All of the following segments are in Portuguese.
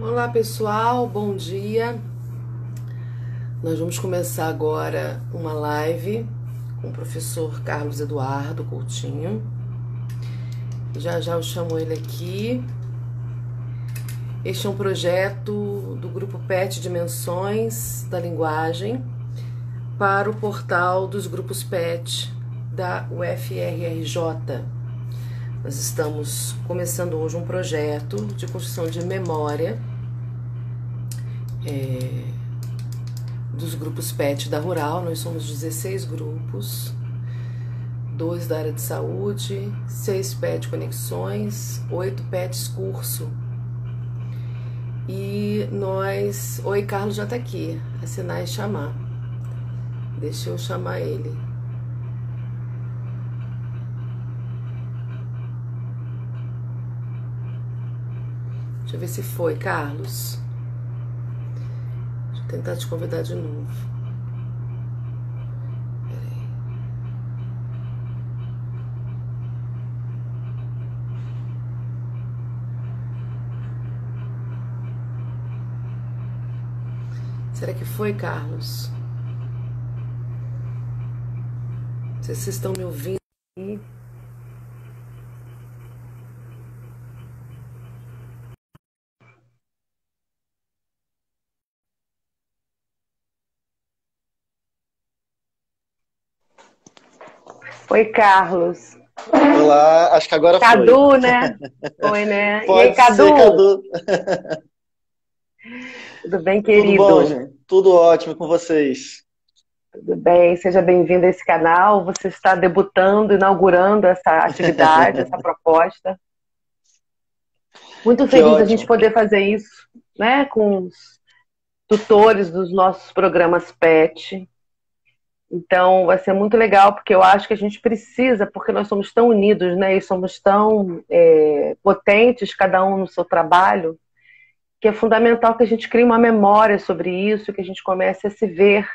Olá pessoal, bom dia. Nós vamos começar agora uma live com o professor Carlos Eduardo Coutinho. Já já eu chamo ele aqui. Este é um projeto do grupo PET Dimensões da Linguagem para o portal dos grupos PET da UFRRJ. Nós estamos começando hoje um projeto de construção de memória dos grupos PET da Rural. Nós somos 16 grupos, 2 da área de saúde, 6 PET Conexões, 8 PETs Curso. E nós... Oi, Carlos já tá aqui. Assinar e chamar. Deixa eu chamar ele. Deixa eu ver se foi, Carlos. Deixa eu tentar te convidar de novo. Peraí. Será que foi, Carlos? Não sei se vocês estão me ouvindo aí. Oi, Carlos. Olá, acho que agora Cadu, foi. né? Foi, né? E aí, Pode ser, Cadu? Cadu. Tudo bem, Tudo bom, querido? gente? Tudo ótimo com vocês. Tudo bem, seja bem-vindo a esse canal. Você está debutando, inaugurando essa atividade, essa proposta. Muito Que feliz a gente ótimo. poder fazer isso, né, com os tutores dos nossos programas PET. Então, vai ser muito legal, porque eu acho que a gente precisa, porque nós somos tão unidos, né, e somos tão potentes, cada um no seu trabalho, que é fundamental que a gente crie uma memória sobre isso, que a gente comece a se ver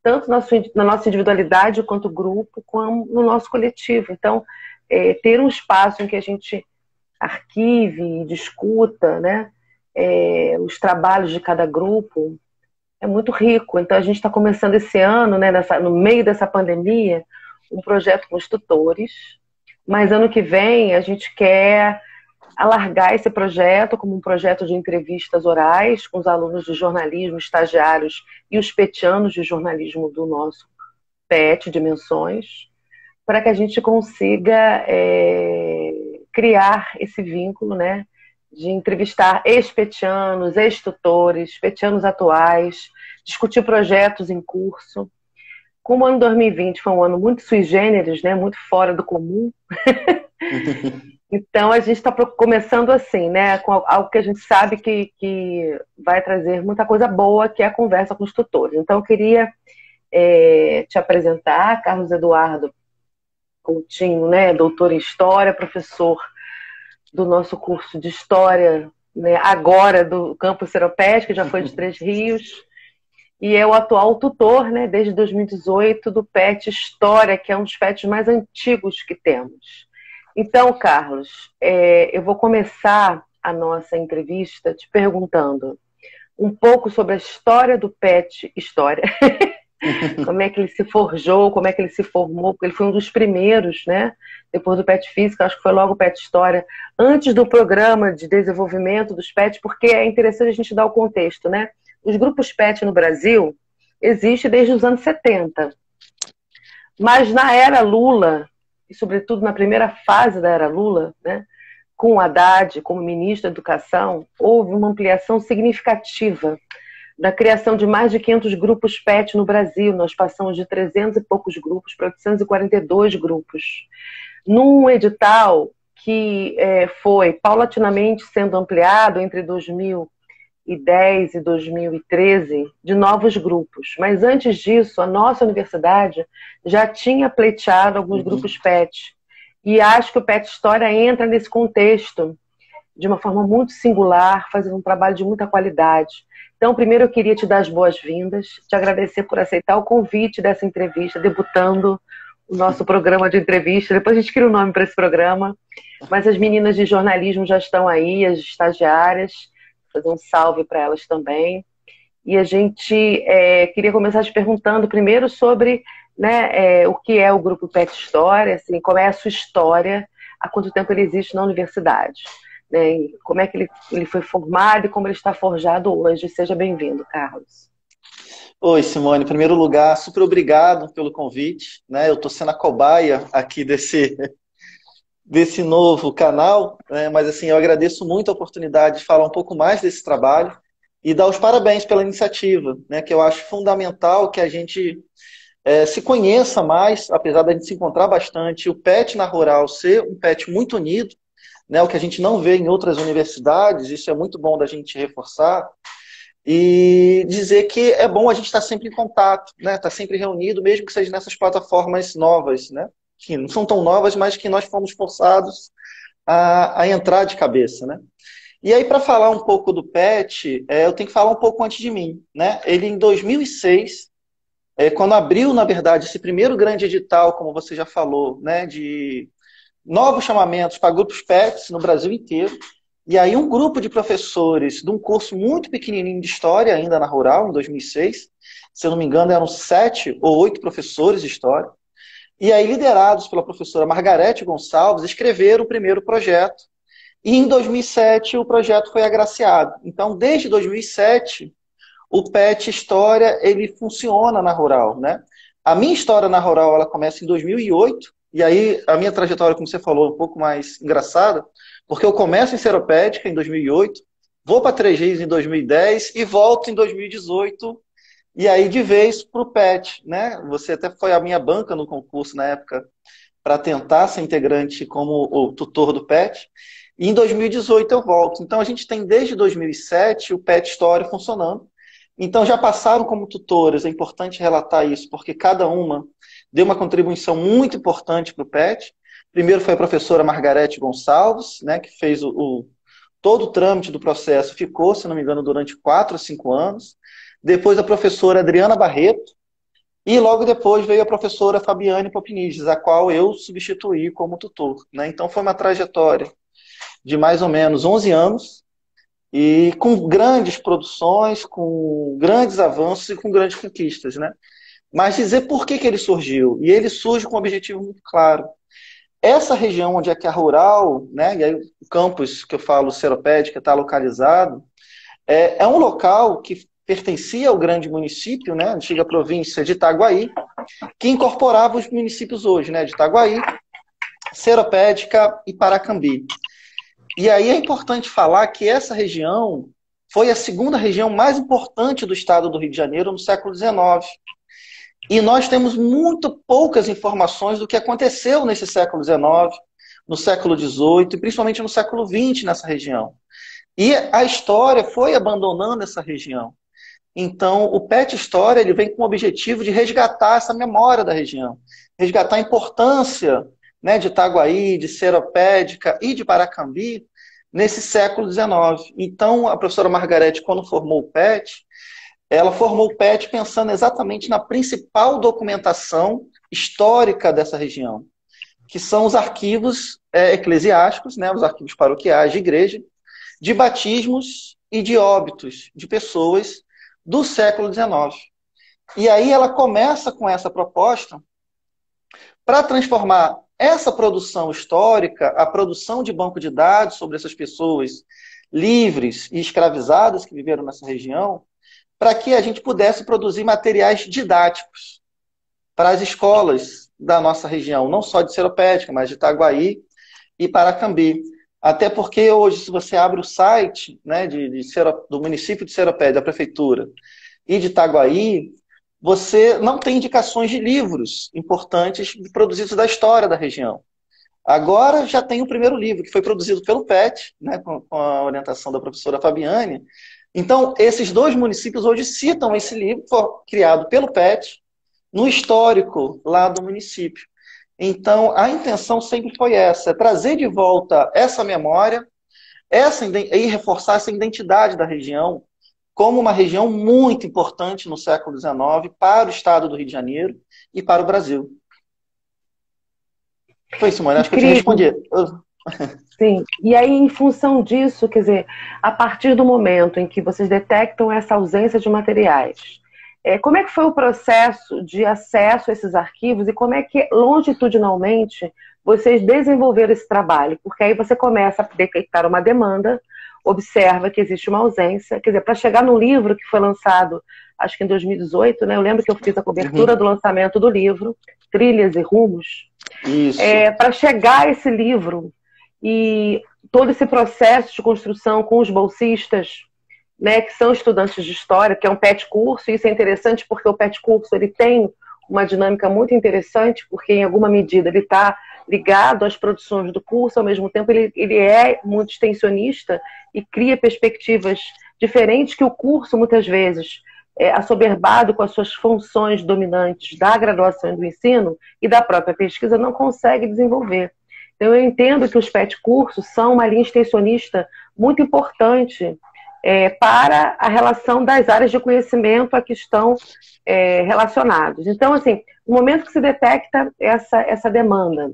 tanto na nossa individualidade quanto grupo, como no nosso coletivo. Então, ter um espaço em que a gente arquive, discuta, né, os trabalhos de cada grupo, é muito rico. Então, a gente está começando esse ano, né, no meio dessa pandemia, um projeto com os tutores, mas ano que vem a gente quer alargar esse projeto como um projeto de entrevistas orais com os alunos de jornalismo, estagiários e os petianos de jornalismo do nosso PET Dimensões, para que a gente consiga criar esse vínculo, né, de entrevistar ex-petianos, ex-tutores, petianos atuais, discutir projetos em curso. Como o ano 2020 foi um ano muito sui generis, né, muito fora do comum, então a gente está começando assim, né, com algo que a gente sabe que vai trazer muita coisa boa, que é a conversa com os tutores. Então eu queria te apresentar, Carlos Eduardo Coutinho, né, doutor em História, professor do nosso curso de História, né, agora do Campus Seropédica, que já foi de Três Rios, e é o atual tutor, né, desde 2018, do PET História, que é um dos PETs mais antigos que temos. Então, Carlos, eu vou começar a nossa entrevista te perguntando um pouco sobre a história do PET História, como é que ele se forjou, como é que ele se formou, porque ele foi um dos primeiros, né? Depois do PET Física, acho que foi logo o PET História, antes do programa de desenvolvimento dos PET, porque é interessante a gente dar o contexto, né? Os grupos PET no Brasil existem desde os anos 70, mas na era Lula, e sobretudo na primeira fase da era Lula, né, com o Haddad como ministro da Educação, houve uma ampliação significativa da criação de mais de 500 grupos PET no Brasil. Nós passamos de 300 e poucos grupos para 842 grupos. Num edital que foi paulatinamente sendo ampliado entre 2010 e 2013, de novos grupos. Mas antes disso, a nossa universidade já tinha pleiteado alguns grupos PET. E acho que o PET História entra nesse contexto de uma forma muito singular, fazendo um trabalho de muita qualidade. Então, primeiro eu queria te dar as boas-vindas, te agradecer por aceitar o convite dessa entrevista, debutando o nosso programa de entrevista. Depois a gente cria um nome para esse programa. Mas as meninas de jornalismo já estão aí, as estagiárias. fazer um salve para elas também. E a gente queria começar te perguntando primeiro sobre, né, o que é o Grupo Pet História, assim, como é a sua história, há quanto tempo ele existe na universidade, né, e como é que ele foi formado e como ele está forjado hoje. Seja bem-vindo, Carlos. Oi, Simone. Em primeiro lugar, super obrigado pelo convite, né? Eu estou sendo a cobaia aqui desse novo canal, né? Mas assim, eu agradeço muito a oportunidade de falar um pouco mais desse trabalho e dar os parabéns pela iniciativa, né? Que eu acho fundamental que a gente se conheça mais, apesar da gente se encontrar bastante, o pet na rural ser um pet muito unido, né? O que a gente não vê em outras universidades, isso é muito bom da gente reforçar. E dizer que é bom a gente estar sempre em contato, né? Estar sempre reunido, mesmo que seja nessas plataformas novas, né? Que não são tão novas, mas que nós fomos forçados a entrar de cabeça, né? E aí, para falar um pouco do PET, eu tenho que falar um pouco antes de mim, né? Ele, em 2006, quando abriu, na verdade, esse primeiro grande edital, como você já falou, né? De novos chamamentos para grupos PETs no Brasil inteiro. E aí um grupo de professores de um curso muito pequenininho de História, ainda na Rural, em 2006, se eu não me engano, eram 7 ou 8 professores de História, e aí liderados pela professora Margarete Gonçalves, escreveram o primeiro projeto, e em 2007 o projeto foi agraciado. Então, desde 2007, o PET História, ele funciona na Rural, né? A minha história na Rural, ela começa em 2008, e aí a minha trajetória, como você falou, é um pouco mais engraçada, porque eu começo em Seropédica em 2008, vou para 3Gs em 2010 e volto em 2018, e aí de vez para o PET, né? Você até foi a minha banca no concurso na época para tentar ser integrante como o tutor do PET, e em 2018 eu volto. Então a gente tem desde 2007 o PET História funcionando. Então já passaram como tutoras, é importante relatar isso, porque cada uma deu uma contribuição muito importante para o PET. Primeiro foi a professora Margarete Gonçalves, né, que fez todo o trâmite do processo, ficou, se não me engano, durante 4 ou 5 anos. Depois a professora Adriana Barreto, e logo depois veio a professora Fabiane Popiniges, a qual eu substituí como tutor, né? Então foi uma trajetória de mais ou menos 11 anos, e com grandes produções, com grandes avanços e com grandes conquistas, né? Mas dizer por que ele surgiu. E ele surge com um objetivo muito claro. Essa região onde é que a Rural, né, e aí o campus que eu falo, Seropédica, está localizado, é um local que pertencia ao grande município, né, antiga província de Itaguaí, que incorporava os municípios hoje, né, de Itaguaí, Seropédica e Paracambi. E aí é importante falar que essa região foi a segunda região mais importante do estado do Rio de Janeiro no século XIX. E nós temos muito poucas informações do que aconteceu nesse século XIX, no século XVIII e principalmente no século XX nessa região. E a história foi abandonando essa região. Então, o PET História ele vem com o objetivo de resgatar essa memória da região, resgatar a importância, né, de Itaguaí, de Seropédica e de Paracambi nesse século XIX. Então, a professora Margarete, quando formou o PET, ela formou o PET pensando exatamente na principal documentação histórica dessa região, que são os arquivos eclesiásticos, né, os arquivos paroquiais de igreja, de batismos e de óbitos de pessoas do século XIX. E aí ela começa com essa proposta para transformar essa produção histórica, a produção de banco de dados sobre essas pessoas livres e escravizadas que viveram nessa região, para que a gente pudesse produzir materiais didáticos para as escolas da nossa região, não só de Seropédica, mas de Itaguaí e Paracambi. Até porque hoje, se você abre o site, né, do município de Seropédica, da prefeitura, e de Itaguaí, você não tem indicações de livros importantes produzidos da história da região. Agora já tem o primeiro livro, que foi produzido pelo PET, né, com a orientação da professora Fabiane. Então, esses dois municípios hoje citam esse livro, que foi criado pelo PET, no histórico lá do município. Então, a intenção sempre foi essa, trazer de volta essa memória e reforçar essa identidade da região como uma região muito importante no século XIX para o estado do Rio de Janeiro e para o Brasil. Foi isso, Simone. Acho que eu te respondi. Sim, e aí em função disso, quer dizer, a partir do momento em que vocês detectam essa ausência de materiais, como é que foi o processo de acesso a esses arquivos e como é que longitudinalmente vocês desenvolveram esse trabalho? Porque aí você começa a detectar uma demanda, observa que existe uma ausência, quer dizer, para chegar no livro que foi lançado, acho que em 2018, né? Eu lembro que eu fiz a cobertura do lançamento do livro, Trilhas e Rumos. Isso. Para chegar a esse livro e todo esse processo de construção com os bolsistas, né, que são estudantes de história, que é um PET curso, e isso é interessante porque o PET curso ele tem uma dinâmica muito interessante, porque em alguma medida ele está ligado às produções do curso, ao mesmo tempo ele é muito extensionista e cria perspectivas diferentes que o curso, muitas vezes, assoberbado com as suas funções dominantes da graduação e do ensino e da própria pesquisa, não consegue desenvolver. Então, eu entendo que os PET cursos são uma linha extensionista muito importante para a relação das áreas de conhecimento a que estão relacionados. Então, assim, no momento que se detecta essa demanda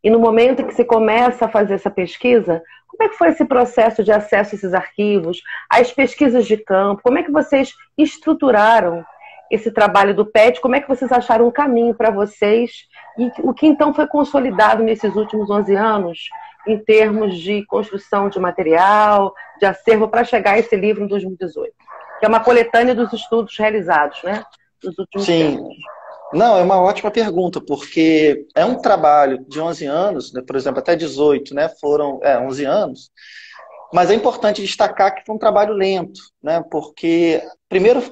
e no momento que se começa a fazer essa pesquisa, como é que foi esse processo de acesso a esses arquivos, as pesquisas de campo, como é que vocês estruturaram esse trabalho do PET, como é que vocês acharam um caminho para vocês e o que então foi consolidado nesses últimos 11 anos em termos de construção de material, de acervo, para chegar a esse livro em 2018, que é uma coletânea dos estudos realizados, né, nos últimos tempos. Não, é uma ótima pergunta, porque é um trabalho de 11 anos, né, por exemplo, até 18, né, foram 11 anos, mas é importante destacar que foi um trabalho lento, né, porque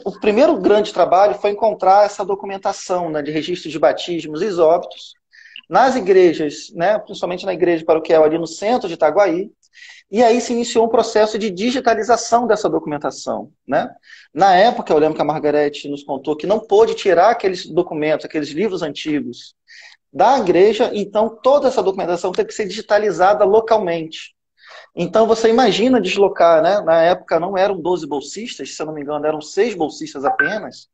o primeiro grande trabalho foi encontrar essa documentação, né, de registro de batismos e óbitos nas igrejas, né, principalmente na igreja paroquial ali no centro de Itaguaí. E aí se iniciou um processo de digitalização dessa documentação, né? Na época, eu lembro que a Margarete nos contou que não pôde tirar aqueles documentos, aqueles livros antigos da igreja, então toda essa documentação teve que ser digitalizada localmente. Então você imagina deslocar, né? Na época não eram 12 bolsistas, se eu não me engano, eram 6 bolsistas apenas,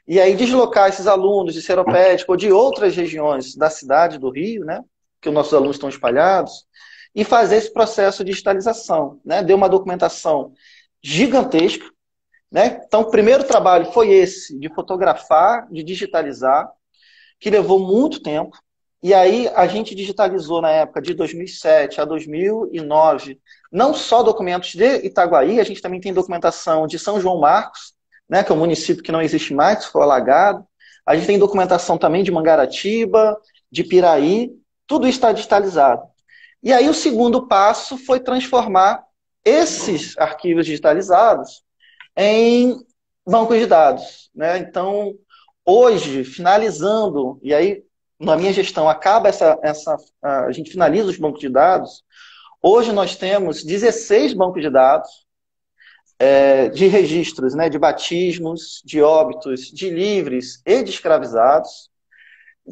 e aí deslocar esses alunos de Seropédica ou de outras regiões da cidade do Rio, né? Que os nossos alunos estão espalhados, e fazer esse processo de digitalização, né? Deu uma documentação gigantesca, né? Então, o primeiro trabalho foi esse, de fotografar, de digitalizar, que levou muito tempo. E aí, a gente digitalizou na época de 2007 a 2009, não só documentos de Itaguaí, a gente também tem documentação de São João Marcos, né? Que é um município que não existe mais, foi alagado. A gente tem documentação também de Mangaratiba, de Piraí, tudo isso está digitalizado. E aí o segundo passo foi transformar esses arquivos digitalizados em bancos de dados, né? Então, hoje, finalizando, e aí na minha gestão acaba a gente finaliza os bancos de dados, hoje nós temos 16 bancos de dados de registros, né, de batismos, de óbitos, de livres e de escravizados.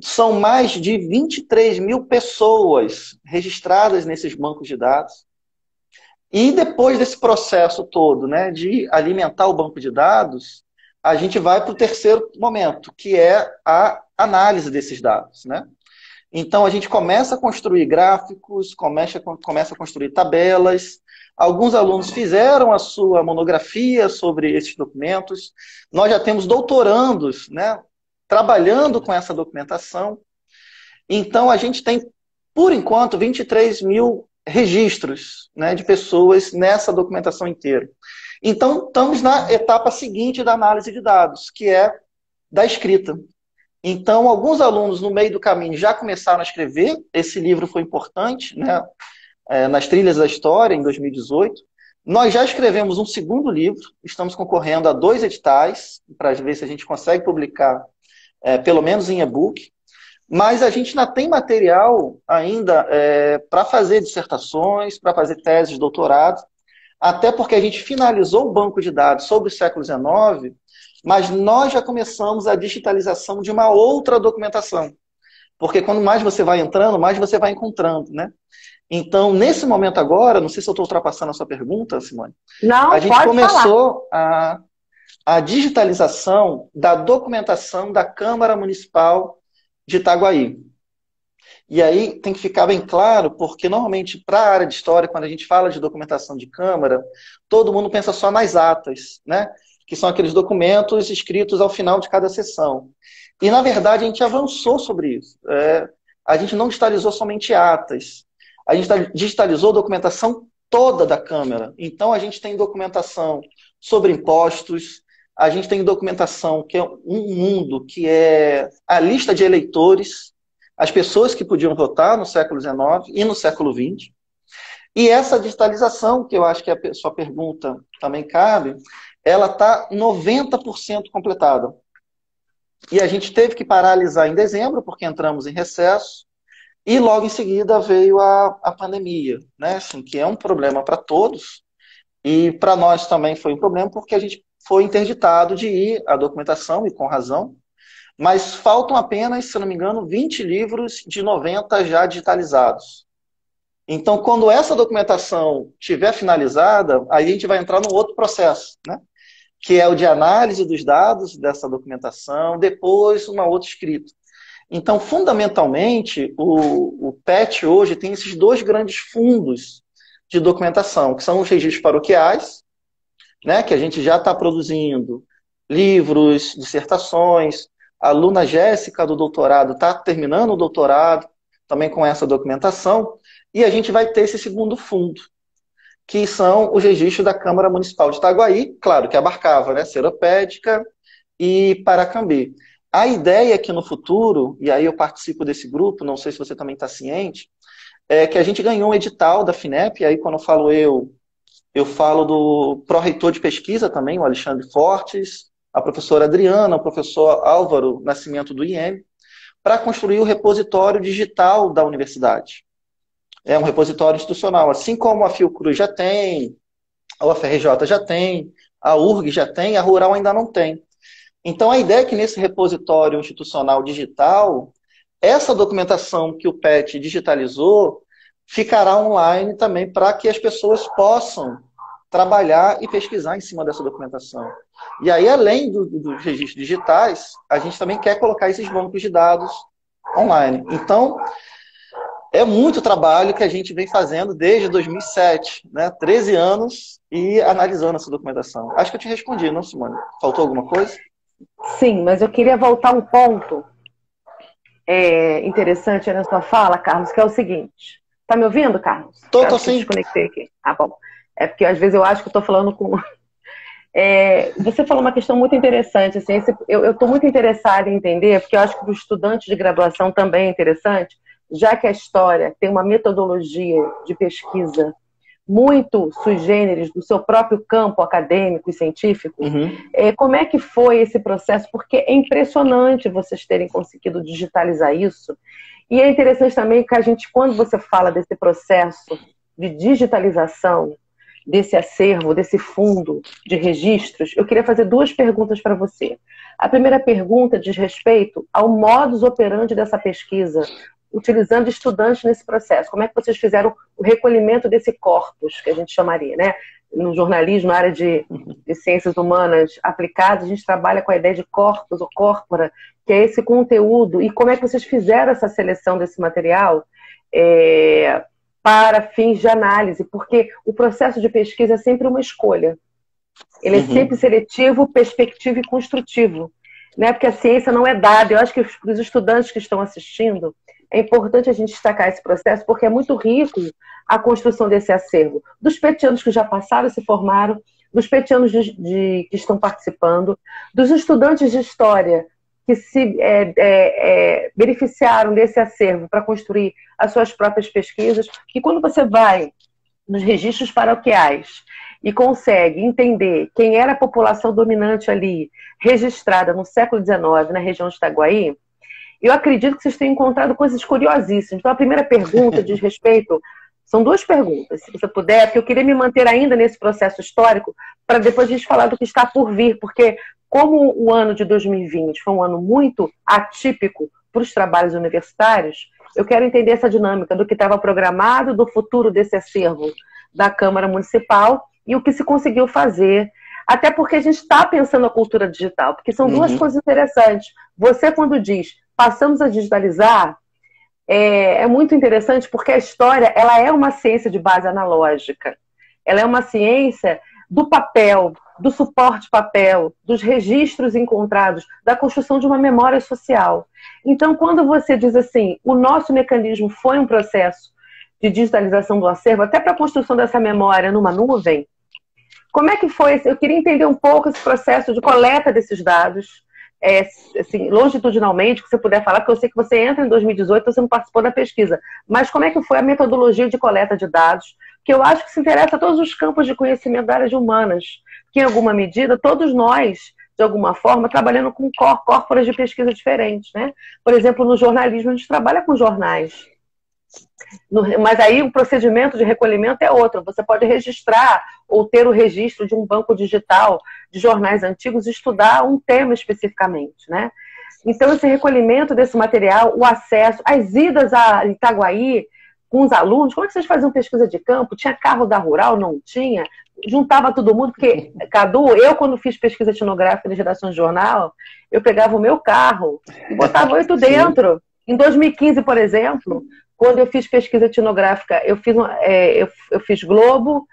São mais de 23 mil pessoas registradas nesses bancos de dados. E depois desse processo todo, né, de alimentar o banco de dados, a gente vai para o terceiro momento, que é a análise desses dados, né? Então, a gente começa a construir gráficos, começa a construir tabelas. Alguns alunos fizeram a sua monografia sobre esses documentos. Nós já temos doutorandos, né, trabalhando com essa documentação. Então, a gente tem, por enquanto, 23 mil registros, né, de pessoas nessa documentação inteira. Então, estamos na etapa seguinte da análise de dados, que é da escrita. Então, alguns alunos, no meio do caminho, já começaram a escrever. Esse livro foi importante, né, nas Trilhas da História, em 2018. Nós já escrevemos um segundo livro, estamos concorrendo a 2 editais, para ver se a gente consegue publicar pelo menos em e-book, mas a gente ainda tem material ainda para fazer dissertações, para fazer teses de doutorado, até porque a gente finalizou o banco de dados sobre o século XIX, mas nós já começamos a digitalização de uma outra documentação, porque quando mais você vai entrando, mais você vai encontrando, né? Então, nesse momento agora, não sei se eu estou ultrapassando a sua pergunta, Simone, não, a gente começou a digitalização da documentação da Câmara Municipal de Itaguaí. E aí tem que ficar bem claro, porque normalmente para a área de história, quando a gente fala de documentação de Câmara, todo mundo pensa só nas atas, né? Que são aqueles documentos escritos ao final de cada sessão. E, na verdade, a gente avançou sobre isso. A gente não digitalizou somente atas, a gente digitalizou a documentação toda da Câmara. Então, a gente tem documentação sobre impostos, a gente tem documentação que é um mundo, que é a lista de eleitores, as pessoas que podiam votar no século XIX e no século XX. E essa digitalização, que eu acho que a sua pergunta também cabe, ela está 90% completada. E a gente teve que paralisar em dezembro, porque entramos em recesso, e logo em seguida veio a pandemia, né? Assim, que é um problema para todos, e para nós também foi um problema, porque a gente foi interditado de ir à documentação, e com razão, mas faltam apenas, se não me engano, 20 livros de 90 já digitalizados. Então, quando essa documentação estiver finalizada, aí a gente vai entrar num outro processo, né? Que é o de análise dos dados dessa documentação, depois uma outra escrita. Então, fundamentalmente, o PET hoje tem esses dois grandes fundos de documentação, que são os registros paroquiais, né, que a gente já está produzindo livros, dissertações. A aluna Jéssica do doutorado está terminando o doutorado também com essa documentação, e a gente vai ter esse segundo fundo, que são os registros da Câmara Municipal de Itaguaí, claro, que abarcava, né, Seropédica e Paracambi. A ideia é que no futuro, e aí eu participo desse grupo, não sei se você também está ciente, é que a gente ganhou um edital da FINEP, e aí quando eu falo eu falo do pró-reitor de pesquisa também, o Alexandre Fortes, a professora Adriana, o professor Álvaro Nascimento do IEM, para construir o repositório digital da universidade. É um repositório institucional, assim como a Fiocruz já tem, a UFRJ já tem, a URG já tem, a Rural ainda não tem. Então, a ideia é que nesse repositório institucional digital, essa documentação que o PET digitalizou ficará online também para que as pessoas possam trabalhar e pesquisar em cima dessa documentação. E aí, além dos registros digitais, a gente também quer colocar esses bancos de dados online. Então, é muito trabalho que a gente vem fazendo desde 2007, né? 13 anos e analisando essa documentação. Acho que eu te respondi, não, Simone? Faltou alguma coisa? Sim, mas eu queria voltar um ponto interessante na sua fala, Carlos, que é o seguinte. Tá me ouvindo, Carlos? Tô sim. Desconectei aqui. Ah, bom. É porque às vezes eu acho que eu estou falando com... você falou uma questão muito interessante. Assim, eu estou muito interessada em entender, porque eu acho que para o estudante de graduação também é interessante, já que a história tem uma metodologia de pesquisa muito sui generis do seu próprio campo acadêmico e científico, como é que foi esse processo? Porque é impressionante vocês terem conseguido digitalizar isso, e é interessante também que a gente, quando você fala desse processo de digitalização, desse acervo, desse fundo de registros, eu queria fazer duas perguntas para você. A primeira pergunta diz respeito ao modus operandi dessa pesquisa, utilizando estudantes nesse processo. Como é que vocês fizeram o recolhimento desse corpus, que a gente chamaria, né? No jornalismo, na área de ciências humanas aplicadas, a gente trabalha com a ideia de corpus ou corpora, que é esse conteúdo. E como é que vocês fizeram essa seleção desse material para fins de análise? Porque o processo de pesquisa é sempre uma escolha. Ele é sempre seletivo, perspectivo e construtivo, né? Porque a ciência não é dada. Eu acho que os estudantes que estão assistindo, é importante a gente destacar esse processo, porque é muito rico a construção desse acervo. Dos petianos que já passaram e se formaram, dos petianos que estão participando, dos estudantes de história que se beneficiaram desse acervo para construir as suas próprias pesquisas. E quando você vai nos registros paroquiais e consegue entender quem era a população dominante ali, registrada no século XIX, na região de Itaguaí, eu acredito que vocês tenham encontrado coisas curiosíssimas. Então, a primeira pergunta diz respeito... São duas perguntas, se você puder, porque eu queria me manter ainda nesse processo histórico para depois a gente falar do que está por vir, porque como o ano de 2020 foi um ano muito atípico para os trabalhos universitários, eu quero entender essa dinâmica do que estava programado, do futuro desse acervo da Câmara Municipal e o que se conseguiu fazer. Até porque a gente está pensando a cultura digital, porque são duas coisas interessantes. Você, quando diz, passamos a digitalizar, é muito interessante porque a história ela é uma ciência de base analógica. Ela é uma ciência do papel, do suporte papel, dos registros encontrados, da construção de uma memória social. Então, quando você diz assim, o nosso mecanismo foi um processo de digitalização do acervo, até para a construção dessa memória numa nuvem, como é que foi? Eu queria entender um pouco esse processo de coleta desses dados, assim, longitudinalmente, que você puder falar, porque eu sei que você entra em 2018, você não participou da pesquisa, mas como é que foi a metodologia de coleta de dados? Que eu acho que se interessa a todos os campos de conhecimento da área de humanas, que em alguma medida, todos nós, de alguma forma, trabalhando com corporas de pesquisa diferentes, né? Por exemplo, no jornalismo, a gente trabalha com jornais. Mas aí o procedimento de recolhimento é outro. Você pode registrar ou ter o registro de um banco digital de jornais antigos e estudar um tema especificamente, né? Então, esse recolhimento desse material, o acesso, as idas a Itaguaí com os alunos, como é que vocês faziam pesquisa de campo? Tinha carro da Rural? Não tinha? Juntava todo mundo, porque, Cadu, eu quando fiz pesquisa etnográfica nas redações de jornal, eu pegava o meu carro e botava 8 dentro. Em 2015, por exemplo, quando eu fiz pesquisa etnográfica, eu fiz Globo,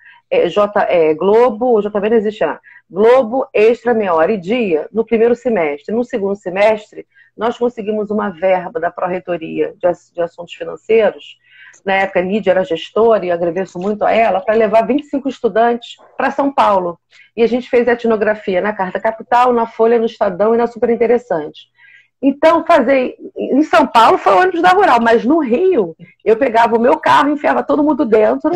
Globo, já também não existe lá, Globo, Extra, Meia Hora e Dia, no primeiro semestre. No segundo semestre, nós conseguimos uma verba da Pró-Reitoria de Assuntos Financeiros. Na época, a Lídia era gestora e eu agradeço muito a ela, para levar 25 estudantes para São Paulo. E a gente fez a etnografia na Carta Capital, na Folha, no Estadão e na Super Interessante. Então, em São Paulo foi o ônibus da Rural, mas no Rio, eu pegava o meu carro, enfiava todo mundo dentro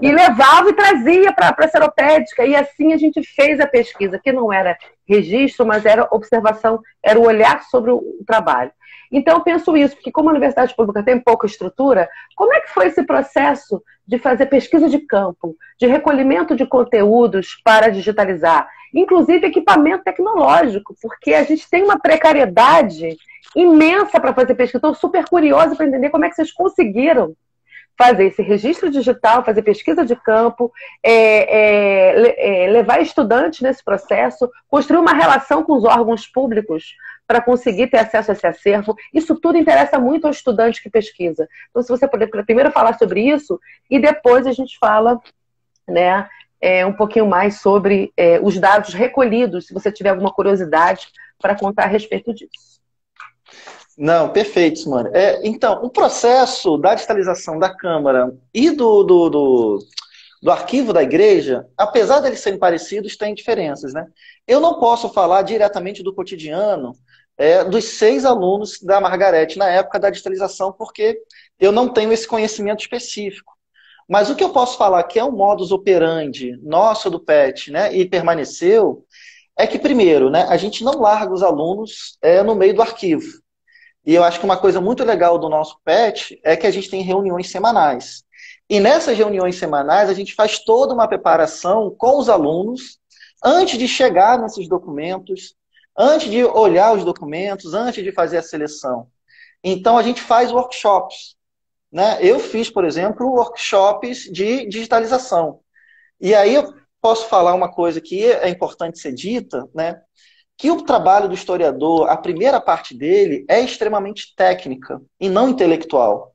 e levava e trazia para a Seropédica. E assim a gente fez a pesquisa, que não era registro, mas era observação, era o olhar sobre o trabalho. Então, eu penso isso, porque como a universidade pública tem pouca estrutura, como é que foi esse processo de fazer pesquisa de campo, de recolhimento de conteúdos para digitalizar? Inclusive equipamento tecnológico, porque a gente tem uma precariedade imensa para fazer pesquisa. Estou super curiosa para entender como é que vocês conseguiram fazer esse registro digital, fazer pesquisa de campo, levar estudantes nesse processo, construir uma relação com os órgãos públicos para conseguir ter acesso a esse acervo. Isso tudo interessa muito ao estudante que pesquisa. Então, se você puder primeiro falar sobre isso e depois a gente fala, né, um pouquinho mais sobre os dados recolhidos, se você tiver alguma curiosidade para contar a respeito disso. Não, perfeito, Simone. Então, o processo da digitalização da Câmara e do arquivo da igreja, apesar de eles serem parecidos, tem diferenças, né? Eu não posso falar diretamente do cotidiano dos 6 alunos da Margarete na época da digitalização, porque eu não tenho esse conhecimento específico. Mas o que eu posso falar que é um modus operandi nosso do PET, né, e permaneceu, é que, primeiro, né, a gente não larga os alunos no meio do arquivo. E eu acho que uma coisa muito legal do nosso PET é que a gente tem reuniões semanais. E nessas reuniões semanais, a gente faz toda uma preparação com os alunos antes de chegar nesses documentos, antes de olhar os documentos, antes de fazer a seleção. Então, a gente faz workshops. Né? Eu fiz, por exemplo, workshops de digitalização. E aí eu posso falar uma coisa que é importante ser dita, né? Que o trabalho do historiador, a primeira parte dele é extremamente técnica e não intelectual.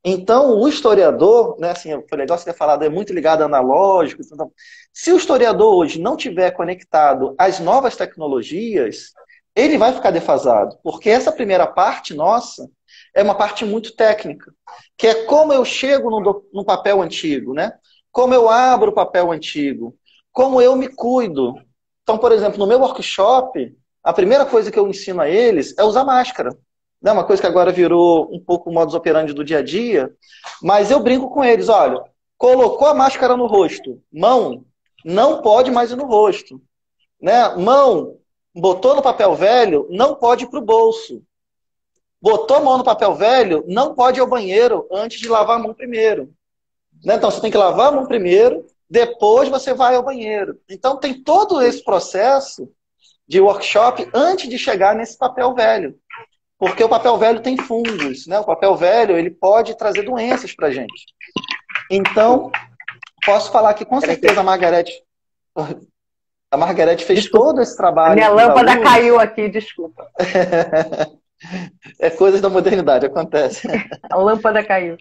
Então, o historiador, né, assim, foi legal você ter falado, é muito ligado ao analógico. Então, se o historiador hoje não tiver conectado às novas tecnologias, ele vai ficar defasado, porque essa primeira parte nossa é uma parte muito técnica, que é como eu chego no papel antigo, né? Como eu abro o papel antigo, como eu me cuido. Então, por exemplo, no meu workshop, a primeira coisa que eu ensino a eles é usar máscara. Né? Uma coisa que agora virou um pouco o modus operandi do dia a dia, mas eu brinco com eles, olha, colocou a máscara no rosto, mão, não pode mais ir no rosto. Né? Mão, botou no papel velho, não pode ir para o bolso. Botou a mão no papel velho, não pode ir ao banheiro antes de lavar a mão primeiro. Né? Então, você tem que lavar a mão primeiro, depois você vai ao banheiro. Então, tem todo esse processo de workshop antes de chegar nesse papel velho. Porque o papel velho tem fungos, né? O papel velho, ele pode trazer doenças para a gente. Então, posso falar que, com certeza, a Margarete fez todo esse trabalho. Minha lâmpada caiu aqui, desculpa. É coisas da modernidade, acontece. A lâmpada caiu.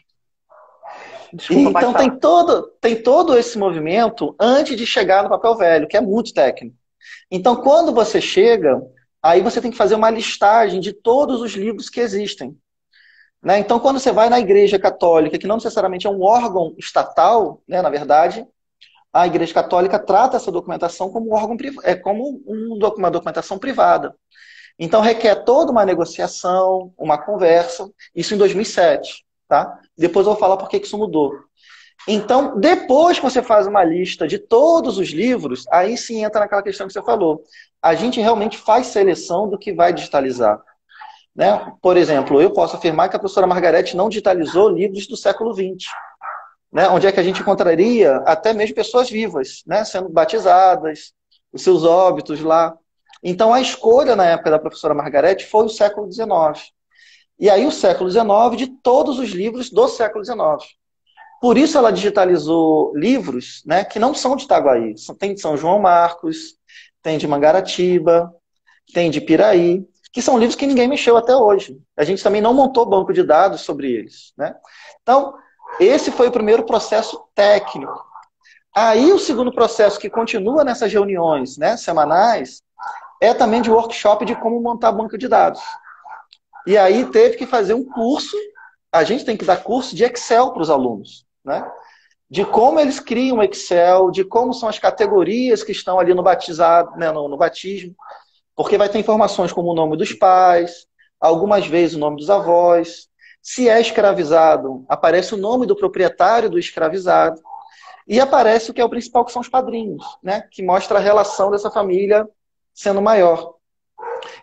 E, Desculpa, pode então falar. tem todo esse movimento antes de chegar no papel velho, que é muito técnico. Então, quando você chega, aí você tem que fazer uma listagem de todos os livros que existem. Né? Então, quando você vai na Igreja Católica, que não necessariamente é um órgão estatal, né, na verdade, a Igreja Católica trata essa documentação como um órgão, como uma documentação privada. Então, requer toda uma negociação, uma conversa, isso em 2007. Tá? Depois eu vou falar por que isso mudou. Então, depois que você faz uma lista de todos os livros, aí sim entra naquela questão que você falou. A gente realmente faz seleção do que vai digitalizar. Né? Por exemplo, eu posso afirmar que a professora Margarete não digitalizou livros do século XX. Né? Onde é que a gente encontraria até mesmo pessoas vivas, né? Sendo batizadas, os seus óbitos lá. Então, a escolha na época da professora Margarete foi o século XIX. E aí o século XIX de todos os livros do século XIX. Por isso ela digitalizou livros, né, que não são de Itaguaí. Tem de São João Marcos, tem de Mangaratiba, tem de Piraí, que são livros que ninguém mexeu até hoje. A gente também não montou banco de dados sobre eles. Né? Então, esse foi o primeiro processo técnico. Aí o segundo processo que continua nessas reuniões, né, semanais, é também de workshop de como montar banco de dados. E aí teve que fazer um curso, a gente tem que dar curso de Excel para os alunos, né? De como eles criam o Excel, de como são as categorias que estão ali no batizado, né, no batismo, porque vai ter informações como o nome dos pais, algumas vezes o nome dos avós. Se é escravizado, aparece o nome do proprietário do escravizado. E aparece o que é o principal, que são os padrinhos, né? Que mostra a relação dessa família sendo maior.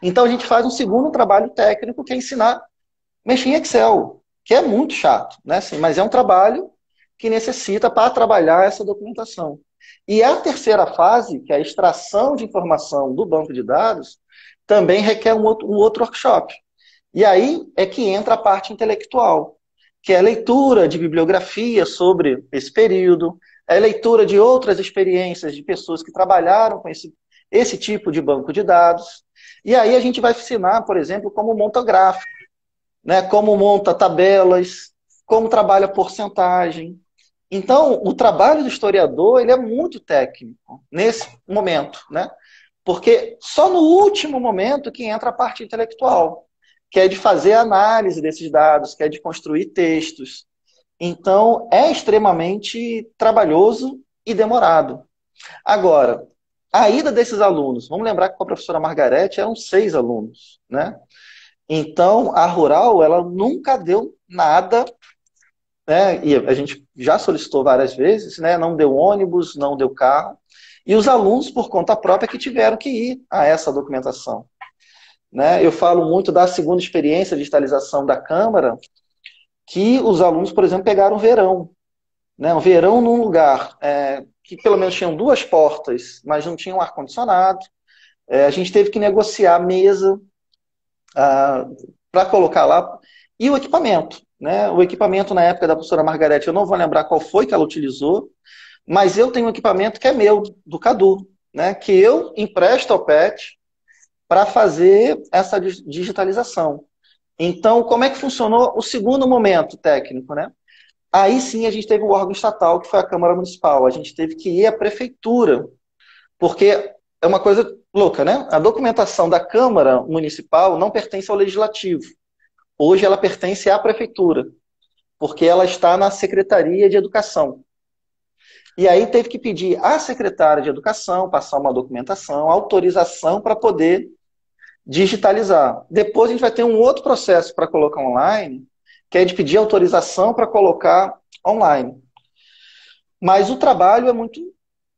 Então a gente faz um segundo trabalho técnico, que é ensinar a mexer em Excel, que é muito chato, né? Assim, mas é um trabalho que necessita para trabalhar essa documentação. E a terceira fase, que é a extração de informação do banco de dados, também requer um outro workshop. E aí é que entra a parte intelectual, que é a leitura de bibliografia sobre esse período, é a leitura de outras experiências de pessoas que trabalharam com esse tipo de banco de dados. E aí a gente vai ensinar, por exemplo, como monta gráfico, né? Como monta tabelas, como trabalha porcentagem. Então, o trabalho do historiador ele é muito técnico nesse momento, né? Porque só no último momento que entra a parte intelectual, que é de fazer análise desses dados, que é de construir textos. Então, é extremamente trabalhoso e demorado. Agora, a ida desses alunos, vamos lembrar que com a professora Margarete eram 6 alunos, né? Então, a Rural, ela nunca deu nada, né? E a gente já solicitou várias vezes, né? Não deu ônibus, não deu carro. E os alunos, por conta própria, que tiveram que ir a essa documentação. Né? Eu falo muito da segunda experiência de digitalização da Câmara, que os alunos, por exemplo, pegaram um verão. Né? Um verão num lugar que pelo menos tinham 2 portas, mas não tinha um ar-condicionado. A gente teve que negociar a mesa para colocar lá. E o equipamento. Né? O equipamento, na época da professora Margarete, eu não vou lembrar qual foi que ela utilizou, mas eu tenho um equipamento que é meu, do Cadu, né? Que eu empresto ao PET para fazer essa digitalização. Então, como é que funcionou o segundo momento técnico, né? Aí sim a gente teve um órgão estatal, que foi a Câmara Municipal. A gente teve que ir à prefeitura, porque é uma coisa louca, né? A documentação da Câmara Municipal não pertence ao Legislativo. Hoje ela pertence à prefeitura, porque ela está na Secretaria de Educação. E aí teve que pedir à secretária de Educação passar uma documentação, autorização para poder digitalizar. Depois a gente vai ter um outro processo para colocar online, que é de pedir autorização para colocar online. Mas o trabalho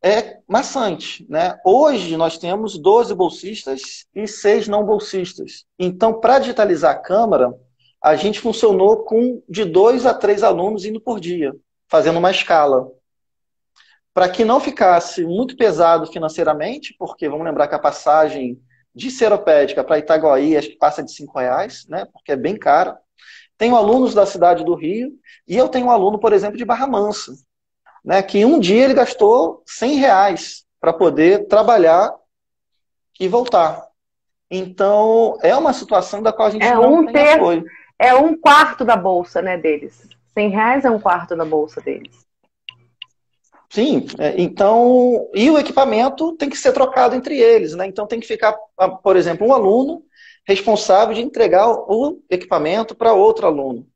é maçante. Né? Hoje nós temos 12 bolsistas e 6 não bolsistas. Então, para digitalizar a Câmara, a gente funcionou com de 2 a 3 alunos indo por dia, fazendo uma escala. Para que não ficasse muito pesado financeiramente, porque vamos lembrar que a passagem de Seropédica para Itaguaí acho que passa de R$ 5, né? Porque é bem caro. Tenho alunos da cidade do Rio e eu tenho um aluno, por exemplo, de Barra Mansa, né? Que um dia ele gastou R$ 100 para poder trabalhar e voltar. Então, é uma situação da qual a gente É não um tem terço, apoio. é um quarto da bolsa, né, deles. R$ 100 é um quarto da bolsa deles. Sim, então, e o equipamento tem que ser trocado entre eles, né? Então tem que ficar, por exemplo, um aluno responsável de entregar o equipamento para outro aluno.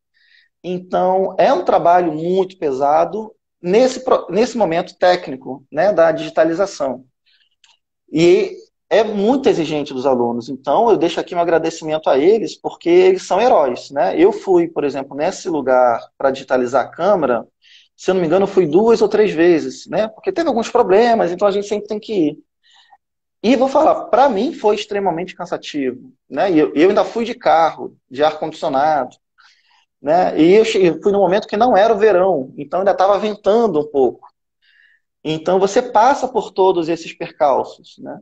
Então, é um trabalho muito pesado nesse momento técnico, né, da digitalização. E é muito exigente dos alunos. Então, eu deixo aqui um agradecimento a eles, porque eles são heróis, né? Eu fui, por exemplo, nesse lugar para digitalizar a câmara, se eu não me engano, eu fui 2 ou 3 vezes, né? Porque teve alguns problemas, então a gente sempre tem que ir. E vou falar, para mim foi extremamente cansativo, né? E eu ainda fui de carro, de ar-condicionado, né? E eu fui num momento que não era o verão, então ainda estava ventando um pouco. Então você passa por todos esses percalços, né?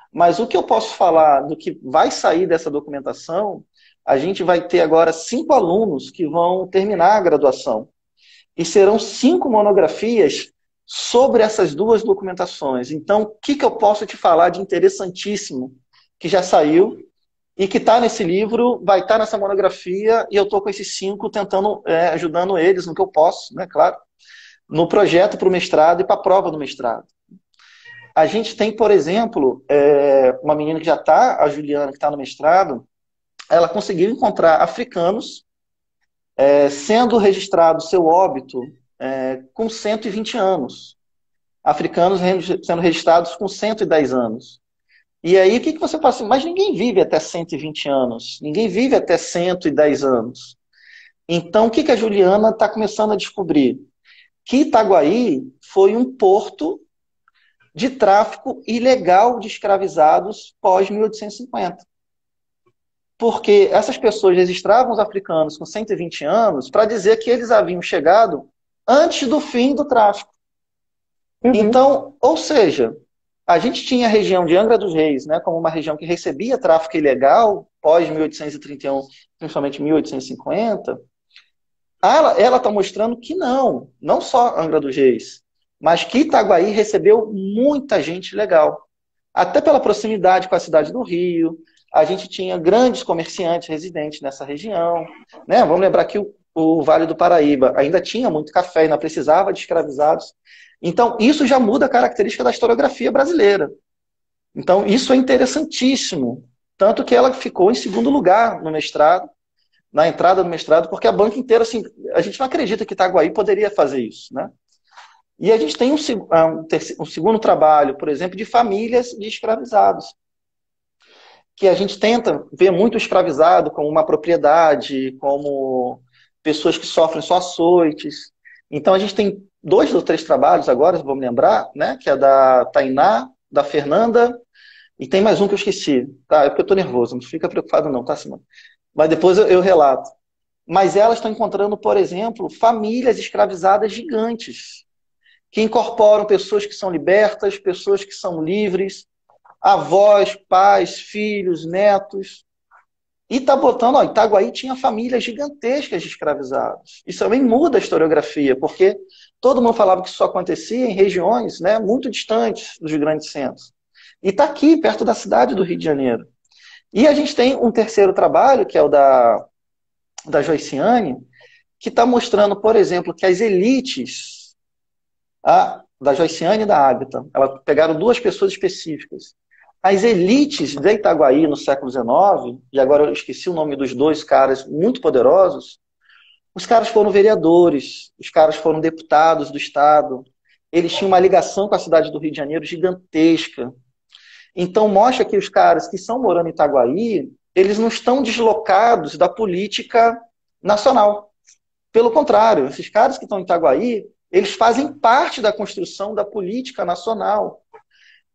Mas o que eu posso falar do que vai sair dessa documentação, a gente vai ter agora 5 alunos que vão terminar a graduação. E serão 5 monografias sobre essas 2 documentações. Então, o que eu posso te falar de interessantíssimo que já saiu e que está nesse livro, vai estar nessa monografia, e eu estou com esses 5 tentando, ajudando eles no que eu posso, né, claro, no projeto para o mestrado e para a prova do mestrado. A gente tem, por exemplo, uma menina que já está, a Juliana, que está no mestrado, ela conseguiu encontrar africanos sendo registrado seu óbito com 120 anos. Africanos sendo registrados com 110 anos. E aí, o que você fala assim? Mas ninguém vive até 120 anos. Ninguém vive até 110 anos. Então, o que a Juliana está começando a descobrir? Que Itaguaí foi um porto de tráfico ilegal de escravizados pós-1850. Porque essas pessoas registravam os africanos com 120 anos para dizer que eles haviam chegado antes do fim do tráfico. Uhum. Então, ou seja, a gente tinha a região de Angra dos Reis, né, como uma região que recebia tráfico ilegal pós-1831, principalmente 1850. Ela está mostrando que não só Angra dos Reis, mas que Itaguaí recebeu muita gente legal. Até pela proximidade com a cidade do Rio, a gente tinha grandes comerciantes residentes nessa região. Né? Vamos lembrar que o Vale do Paraíba ainda tinha muito café e não precisava de escravizados. Então, isso já muda a característica da historiografia brasileira. Então, isso é interessantíssimo. Tanto que ela ficou em segundo lugar no mestrado, na entrada do mestrado, porque a banca inteira, assim, a gente não acredita que Itaguaí poderia fazer isso, né? E a gente tem um segundo trabalho, por exemplo, de famílias de escravizados, que a gente tenta ver muito o escravizado como uma propriedade, como pessoas que sofrem só açoites. Então a gente tem 2 ou 3 trabalhos agora, vamos lembrar, né? Que é da Tainá, da Fernanda, e tem mais um que eu esqueci. Tá? É porque eu estou nervoso, não fica preocupado não, tá, Simone? Mas depois eu relato. Mas elas estão encontrando, por exemplo, famílias escravizadas gigantes, que incorporam pessoas que são libertas, pessoas que são livres, avós, pais, filhos, netos. E está botando, ó, Itaguaí tinha famílias gigantescas de escravizados. Isso também muda a historiografia, porque todo mundo falava que isso só acontecia em regiões, né, muito distantes dos grandes centros. E está aqui, perto da cidade do Rio de Janeiro. E a gente tem um terceiro trabalho, que é o da Joiciane, que está mostrando, por exemplo, que as elites, da Joiciane e da Ágata, elas pegaram 2 pessoas específicas. As elites de Itaguaí no século XIX, e agora eu esqueci o nome dos 2 caras muito poderosos, os caras foram vereadores, os caras foram deputados do Estado, eles tinham uma ligação com a cidade do Rio de Janeiro gigantesca. Então mostra que os caras que estão morando em Itaguaí, eles não estão deslocados da política nacional. Pelo contrário, esses caras que estão em Itaguaí, eles fazem parte da construção da política nacional.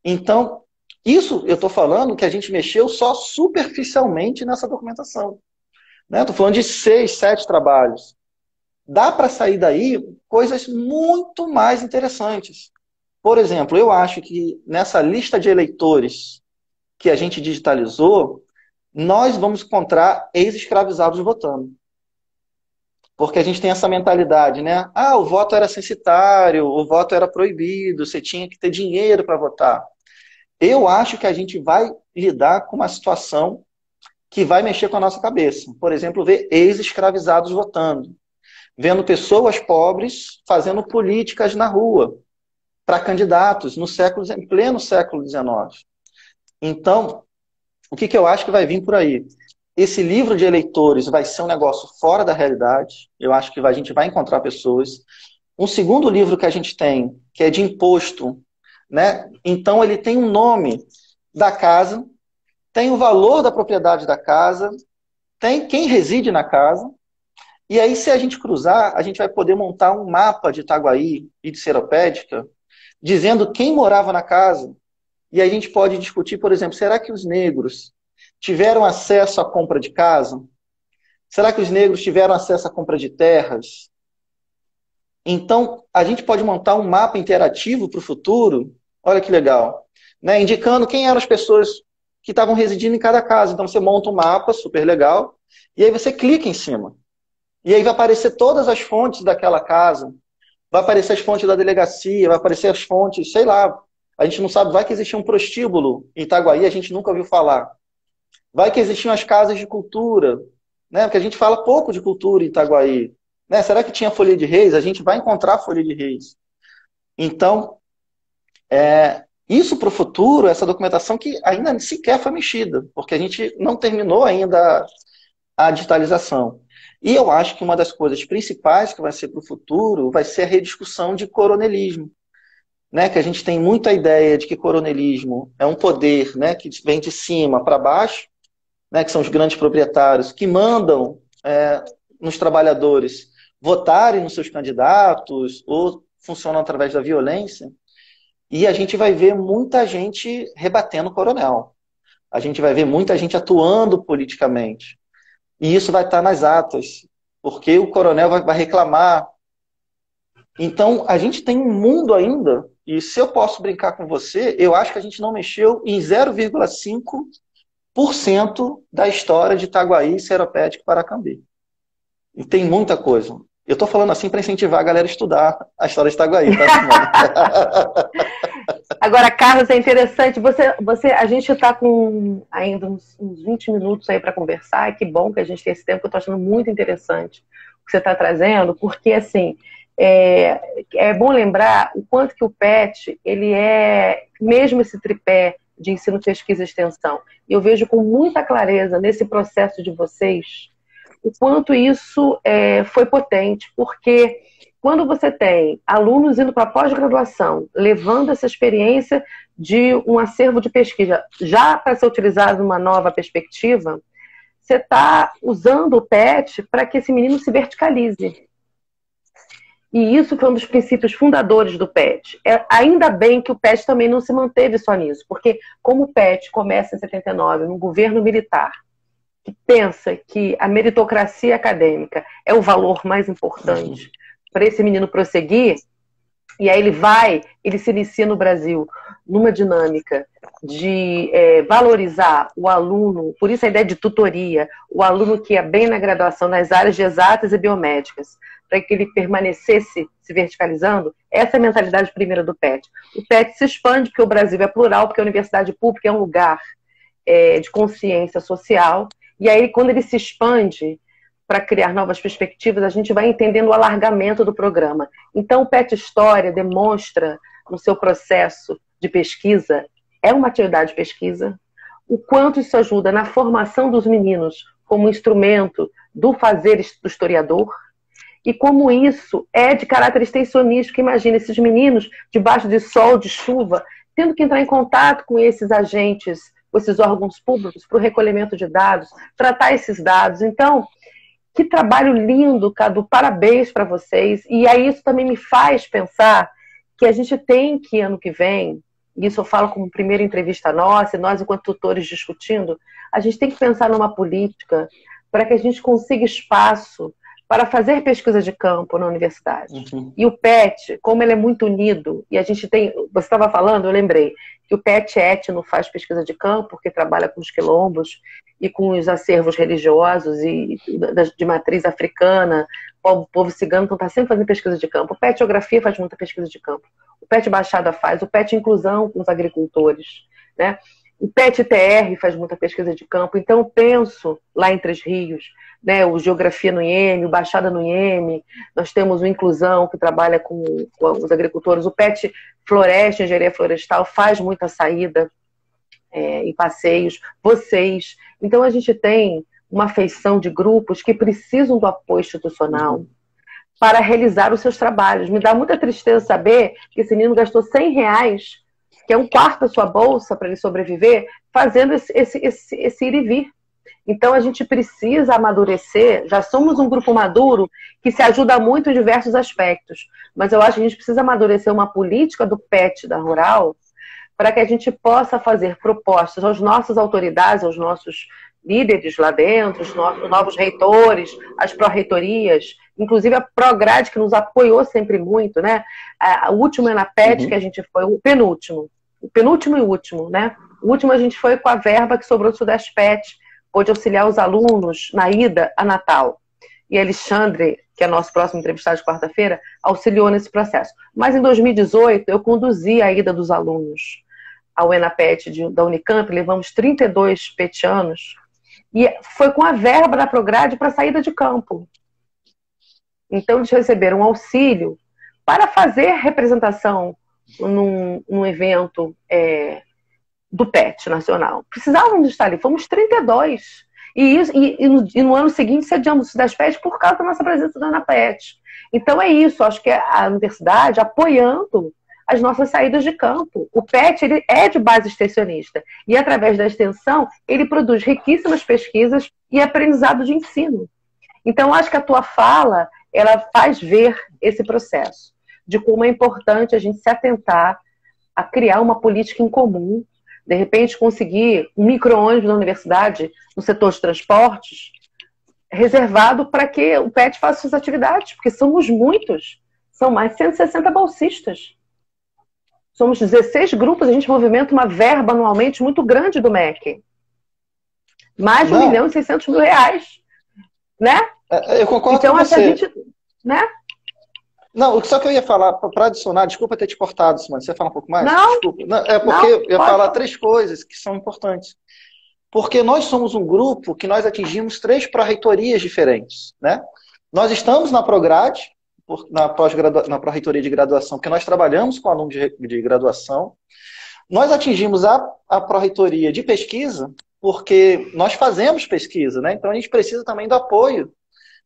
Então, isso eu estou falando que a gente mexeu só superficialmente nessa documentação. Estou falando de 6, 7 trabalhos. Dá para sair daí coisas muito mais interessantes. Por exemplo, eu acho que nessa lista de eleitores que a gente digitalizou, nós vamos encontrar ex-escravizados votando. Porque a gente tem essa mentalidade, né? O voto era censitário, o voto era proibido, você tinha que ter dinheiro para votar. eu acho que a gente vai lidar com uma situação que vai mexer com a nossa cabeça. Por exemplo, ver ex-escravizados votando, vendo pessoas pobres fazendo políticas na rua para candidatos em pleno século XIX. Então, o que eu acho que vai vir por aí? Esse livro de eleitores vai ser um negócio fora da realidade. Eu acho que a gente vai encontrar pessoas. Um segundo livro que a gente tem, que é de imposto, né? Então, ele tem um nome da casa, tem o valor da propriedade da casa, tem quem reside na casa. E aí, se a gente cruzar, a gente vai poder montar um mapa de Itaguaí e de Seropédica, dizendo quem morava na casa. E aí a gente pode discutir, por exemplo, será que os negros tiveram acesso à compra de casa? Será que os negros tiveram acesso à compra de terras? Então, a gente pode montar um mapa interativo para o futuro, olha que legal, né? Indicando quem eram as pessoas que estavam residindo em cada casa. Então, você monta um mapa super legal, e aí você clica em cima. E aí vai aparecer todas as fontes daquela casa, vai aparecer as fontes da delegacia, vai aparecer as fontes, sei lá, a gente não sabe, vai que existia um prostíbulo em Itaguaí, a gente nunca ouviu falar. Vai que existiam as casas de cultura, né? Porque a gente fala pouco de cultura em Itaguaí. Né? Será que tinha Folha de Reis? A gente vai encontrar Folha de Reis. Então, isso para o futuro, essa documentação que ainda sequer foi mexida, porque a gente não terminou ainda a digitalização. E eu acho que uma das coisas principais que vai ser para o futuro vai ser a rediscussão de coronelismo. Né, que a gente tem muita ideia de que coronelismo é um poder, né, que vem de cima para baixo, né, que são os grandes proprietários que mandam nos trabalhadores votarem nos seus candidatos ou funcionam através da violência. E a gente vai ver muita gente rebatendo o coronel. A gente vai ver muita gente atuando politicamente. E isso vai estar nas atas, porque o coronel vai reclamar. Então, a gente tem um mundo ainda, e se eu posso brincar com você, eu acho que a gente não mexeu em 0,5% da história de Itaguaí, Seropédica e Paracambi. E tem muita coisa. Eu estou falando assim para incentivar a galera a estudar a história de Itaguaí, tá, Simone? Agora, Carlos, é interessante, a gente está com ainda uns 20 minutos aí para conversar, e que bom que a gente tem esse tempo, que eu estou achando muito interessante o que você está trazendo, porque, assim, é bom lembrar o quanto que o PET, ele mesmo esse tripé de ensino, pesquisa e extensão, e eu vejo com muita clareza nesse processo de vocês, o quanto isso foi potente, porque quando você tem alunos indo para pós-graduação, levando essa experiência de um acervo de pesquisa já para ser utilizado numa nova perspectiva, você está usando o PET para que esse menino se verticalize. E isso foi um dos princípios fundadores do PET. Ainda bem que o PET também não se manteve só nisso, porque como o PET começa em 79, num governo militar, que pensa que a meritocracia acadêmica é o valor mais importante para esse menino prosseguir, e aí ele se inicia no Brasil numa dinâmica de valorizar o aluno, por isso a ideia de tutoria, o aluno que é bem na graduação nas áreas de exatas e biomédicas, para que ele permanecesse se verticalizando, essa é a mentalidade primeira do PET. O PET se expande porque o Brasil é plural, porque a universidade pública é um lugar de consciência social, e aí quando ele se expande para criar novas perspectivas, a gente vai entendendo o alargamento do programa. Então, o PET História demonstra, no seu processo de pesquisa, é uma atividade de pesquisa, o quanto isso ajuda na formação dos meninos como instrumento do fazer do historiador, e como isso é de caráter extensionístico. Imagina esses meninos, debaixo de sol, de chuva, tendo que entrar em contato com esses agentes, com esses órgãos públicos, para o recolhimento de dados, tratar esses dados. Então, que trabalho lindo, Cadu, parabéns para vocês. E aí isso também me faz pensar que a gente tem que, ano que vem, e isso eu falo como primeira entrevista nossa, e nós enquanto tutores discutindo, a gente tem que pensar numa política para que a gente consiga espaço para fazer pesquisa de campo na universidade. E o PET, como ele é muito unido, e a gente tem, você estava falando, eu lembrei, que o PET Etno faz pesquisa de campo, porque trabalha com os quilombos e com os acervos religiosos e de matriz africana, o povo cigano, então está sempre fazendo pesquisa de campo. O PET Geografia faz muita pesquisa de campo. O PET Baixada faz, o PET Inclusão com os agricultores. né? O PET-TR faz muita pesquisa de campo, então eu penso lá em Três Rios, né, o Geografia no IEM, o Baixada no IEM, nós temos o Inclusão, que trabalha com os agricultores, o PET Floresta, Engenharia Florestal, faz muita saída e passeios, vocês. Então a gente tem uma feição de grupos que precisam do apoio institucional para realizar os seus trabalhos. Me dá muita tristeza saber que esse menino gastou R$ 100, que é um quarto da sua bolsa para ele sobreviver, fazendo esse ir e vir. Então a gente precisa amadurecer, já somos um grupo maduro que se ajuda muito em diversos aspectos, mas eu acho que a gente precisa amadurecer uma política do PET da Rural para que a gente possa fazer propostas às nossas autoridades, aos nossos líderes lá dentro, os novos reitores, as pró-reitorias, inclusive a Prograde, que nos apoiou sempre muito, né? O último ENAPET, que a gente foi, o penúltimo e o último, né? O último a gente foi com a verba que sobrou do Sudeste PET, pôde auxiliar os alunos na ida a Natal. E Alexandre, que é nosso próximo entrevistado de quarta-feira, auxiliou nesse processo. Mas em 2018, eu conduzi a ida dos alunos ao ENAPET da Unicamp, levamos 32 petianos, e foi com a verba da Prograde para a saída de campo. Então, eles receberam um auxílio para fazer representação num evento do PET nacional. Precisávamos estar ali, fomos 32. E no ano seguinte sediamos o Sudeste PET por causa da nossa presença na PET. Então é isso, acho que a universidade apoiando as nossas saídas de campo. O PET ele é de base extensionista e através da extensão ele produz riquíssimas pesquisas e aprendizado de ensino. Então acho que a tua fala ela faz ver esse processo de como é importante a gente se atentar a criar uma política em comum, de repente conseguir um micro-ônibus na universidade, no setor de transportes, reservado para que o PET faça suas atividades, porque somos muitos, são mais de 160 bolsistas. Somos 16 grupos, a gente movimenta uma verba anualmente muito grande do MEC. Mais de R$ 1.600.000, né? Eu concordo então, com você. A gente, né? Não, só que eu ia falar, para adicionar, desculpa ter te cortado, Simone, você fala um pouco mais? Não. Desculpa. Não, é porque eu ia falar 3 coisas que são importantes. Porque nós somos um grupo que nós atingimos 3 pró-reitorias diferentes, né? Nós estamos na Prograde, na pró-reitoria de graduação, porque nós trabalhamos com alunos de graduação. Nós atingimos a pró-reitoria de pesquisa, porque nós fazemos pesquisa, né? Então a gente precisa também do apoio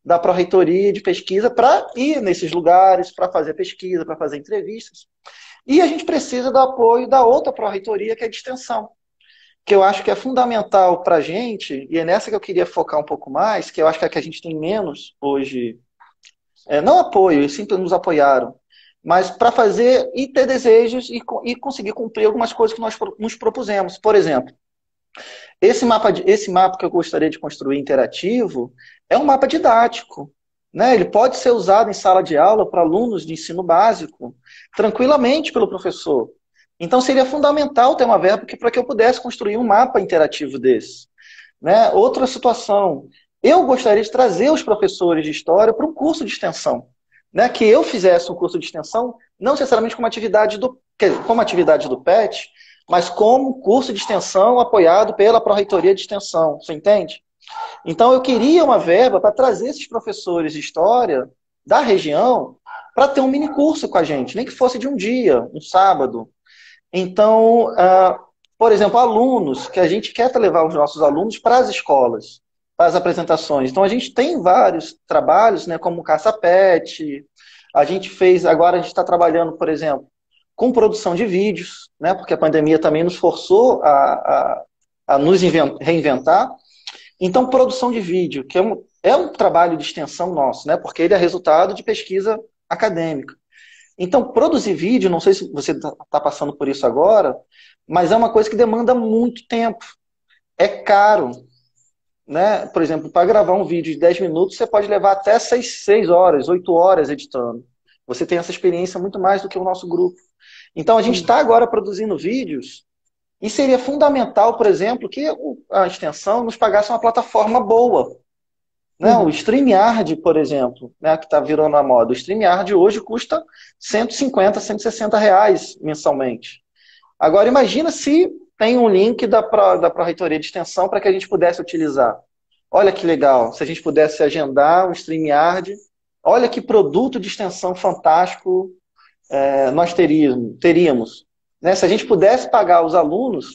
da pró-reitoria de pesquisa para ir nesses lugares, para fazer pesquisa, para fazer entrevistas. E a gente precisa do apoio da outra pró-reitoria, que é de extensão, que eu acho que é fundamental para a gente, e é nessa que eu queria focar um pouco mais, que eu acho que é que a gente tem menos hoje, não apoio, eles sempre nos apoiaram, mas para fazer e ter desejos e conseguir cumprir algumas coisas que nós nos propusemos. Por exemplo, esse mapa que eu gostaria de construir interativo é um mapa didático, né? Ele pode ser usado em sala de aula para alunos de ensino básico, tranquilamente pelo professor. Então seria fundamental ter uma verba para que eu pudesse construir um mapa interativo desse, né? Outra situação, eu gostaria de trazer os professores de história para um curso de extensão, né? Que eu fizesse um curso de extensão, não necessariamente como atividade do PET, mas como curso de extensão apoiado pela Pró-Reitoria de Extensão, você entende? Então eu queria uma verba para trazer esses professores de história da região para ter um mini curso com a gente, nem que fosse de um dia, um sábado. Então, por exemplo, alunos, que a gente quer levar os nossos alunos para as escolas, para as apresentações. Então a gente tem vários trabalhos, né, como o Caça-Pet, agora a gente está trabalhando, por exemplo, com produção de vídeos, né, porque a pandemia também nos forçou a nos reinventar. Então, produção de vídeo, que é um trabalho de extensão nosso, né, porque ele é resultado de pesquisa acadêmica. Então, produzir vídeo, não sei se você está passando por isso agora, mas é uma coisa que demanda muito tempo. É caro, né? Por exemplo, para gravar um vídeo de 10 minutos, você pode levar até 6 horas, 8 horas editando. Você tem essa experiência muito mais do que o nosso grupo. Então, a gente está agora produzindo vídeos e seria fundamental, por exemplo, que a extensão nos pagasse uma plataforma boa. Né? O StreamYard, por exemplo, né, que está virando a moda. O StreamYard hoje custa R$ 150, R$ 160 mensalmente. Agora, imagina se tem um link da Pró-Reitoria de Extensão para que a gente pudesse utilizar. Olha que legal, se a gente pudesse agendar um StreamYard, olha que produto de extensão fantástico nós teríamos. Né? Se a gente pudesse pagar os alunos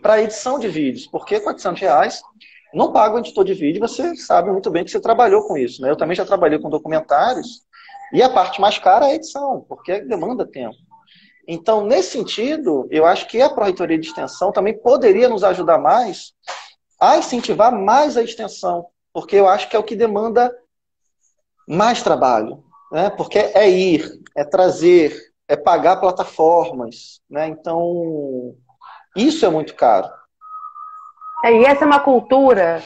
para edição de vídeos, porque R$ 400 não paga o editor de vídeo, você sabe muito bem que você trabalhou com isso. Né? Eu também já trabalhei com documentários, e a parte mais cara é a edição, porque demanda tempo. Então, nesse sentido, eu acho que a Pró-Reitoria de Extensão também poderia nos ajudar mais a incentivar mais a extensão, porque eu acho que é o que demanda mais trabalho, né? Porque é ir, é trazer, é pagar plataformas, né? Então, isso é muito caro. E essa é uma cultura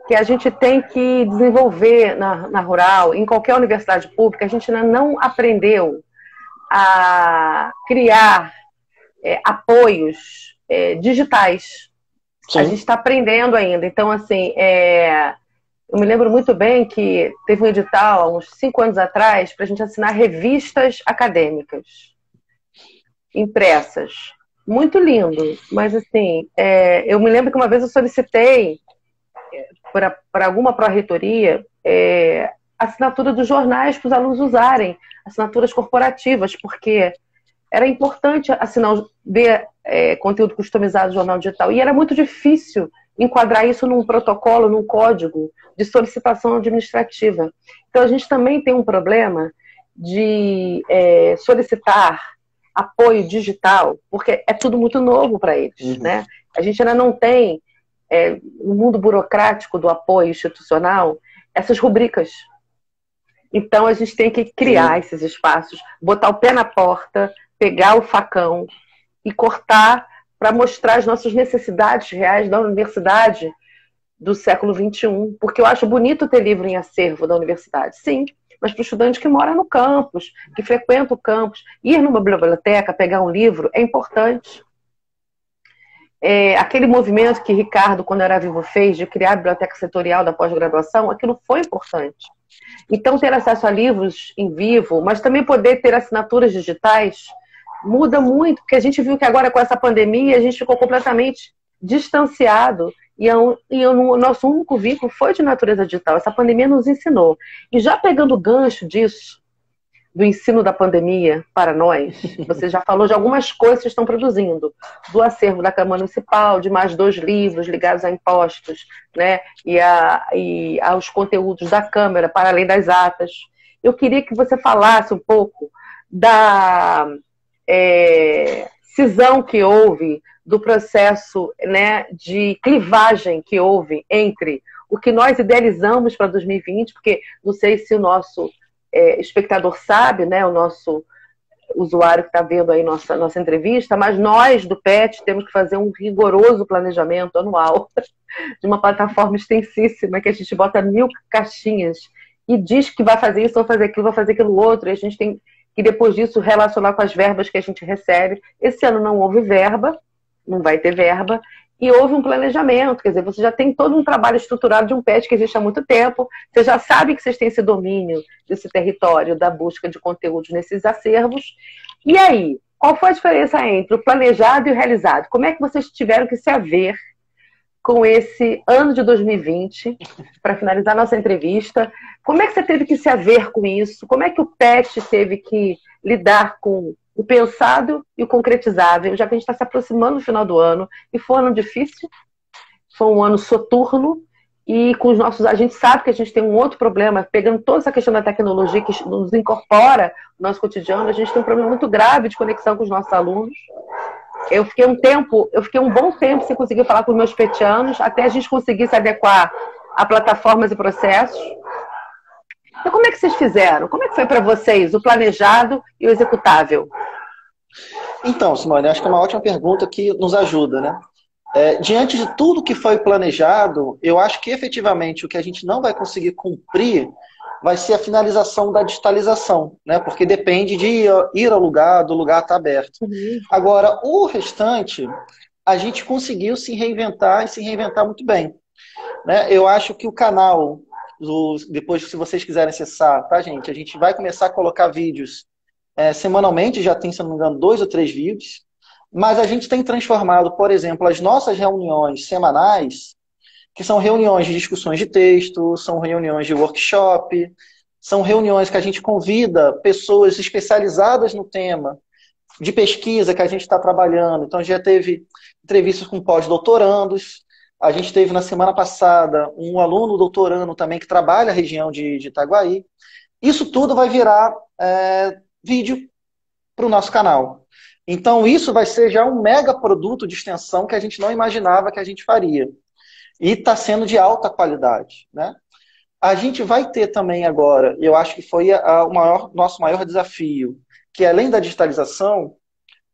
que a gente tem que desenvolver na rural, em qualquer universidade pública. A gente ainda não aprendeu a criar apoios digitais. Sim. A gente está aprendendo ainda. Então, assim, eu me lembro muito bem que teve um edital, há uns 5 anos atrás, para a gente assinar revistas acadêmicas impressas. Muito lindo. Mas, assim, eu me lembro que uma vez eu solicitei para alguma pró-reitoria assinatura dos jornais para os alunos usarem, assinaturas corporativas, porque era importante ver conteúdo customizado do jornal digital. E era muito difícil enquadrar isso num protocolo, num código de solicitação administrativa. Então, a gente também tem um problema de solicitar apoio digital, porque é tudo muito novo para eles. Né? A gente ainda não tem, no mundo burocrático do apoio institucional, essas rubricas. Então, a gente tem que criar esses espaços, botar o pé na porta, pegar o facão e cortar para mostrar as nossas necessidades reais da universidade do século XXI. Porque eu acho bonito ter livro em acervo da universidade, sim, mas para o estudante que mora no campus, que frequenta o campus, ir numa biblioteca, pegar um livro, é importante. Aquele movimento que Ricardo, quando era vivo, fez de criar a biblioteca setorial da pós-graduação, aquilo foi importante. Então, ter acesso a livros em vivo, mas também poder ter assinaturas digitais, muda muito, porque a gente viu que agora com essa pandemia a gente ficou completamente distanciado e o nosso único vínculo foi de natureza digital. Essa pandemia nos ensinou. E já pegando o gancho disso, do ensino da pandemia para nós, você já falou de algumas coisas que estão produzindo, do acervo da Câmara Municipal, de mais 2 livros ligados a impostos, né, e aos conteúdos da Câmara, para além das atas. Eu queria que você falasse um pouco da cisão que houve, do processo, né, de clivagem que houve entre o que nós idealizamos para 2020, porque não sei se o nosso espectador sabe, né, o nosso usuário que está vendo aí nossa entrevista, mas nós do PET temos que fazer um rigoroso planejamento anual de uma plataforma extensíssima que a gente bota 1000 caixinhas e diz que vai fazer isso, vai fazer aquilo, vai fazer aquilo outro, e a gente tem que depois disso relacionar com as verbas que a gente recebe. Esse ano não houve verba, não vai ter verba, e houve um planejamento, quer dizer, você já tem todo um trabalho estruturado de um PET que existe há muito tempo, você já sabe que vocês têm esse domínio desse território da busca de conteúdos nesses acervos. E aí, qual foi a diferença entre o planejado e o realizado? Como é que vocês tiveram que se haver com esse ano de 2020, para finalizar nossa entrevista? Como é que você teve que se haver com isso? Como é que o PET teve que lidar com o pensado e o concretizável, já que a gente está se aproximando do final do ano, e foi um ano difícil, foi um ano soturno, e com os nossos, a gente sabe que a gente tem um outro problema, pegando toda essa questão da tecnologia que nos incorpora no nosso cotidiano, a gente tem um problema muito grave de conexão com os nossos alunos. Eu fiquei um bom tempo sem conseguir falar com os meus petianos, até a gente conseguir se adequar a plataformas e processos. Então, como é que vocês fizeram? Como é que foi para vocês o planejado e o executável? Então, Simone, acho que é uma ótima pergunta que nos ajuda, né? Diante de tudo que foi planejado, eu acho que efetivamente o que a gente não vai conseguir cumprir vai ser a finalização da digitalização, né? Porque depende de ir ao lugar, do lugar estar aberto. Agora, o restante, a gente conseguiu se reinventar e se reinventar muito bem, né? Eu acho que o canal, depois, se vocês quiserem acessar, tá, gente? A gente vai começar a colocar vídeos semanalmente, já tem, se não me engano, 2 ou 3 vídeos. Mas a gente tem transformado, por exemplo, as nossas reuniões semanais, que são reuniões de discussões de texto, são reuniões de workshop, são reuniões que a gente convida pessoas especializadas no tema, de pesquisa que a gente está trabalhando. Então, já teve entrevistas com pós-doutorandos, a gente teve na semana passada um aluno doutorando também que trabalha a região de Itaguaí. Isso tudo vai virar vídeo para o nosso canal. Então, isso vai ser já um mega produto de extensão que a gente não imaginava que a gente faria. E está sendo de alta qualidade, né? A gente vai ter também agora, eu acho que foi nosso maior desafio, que além da digitalização,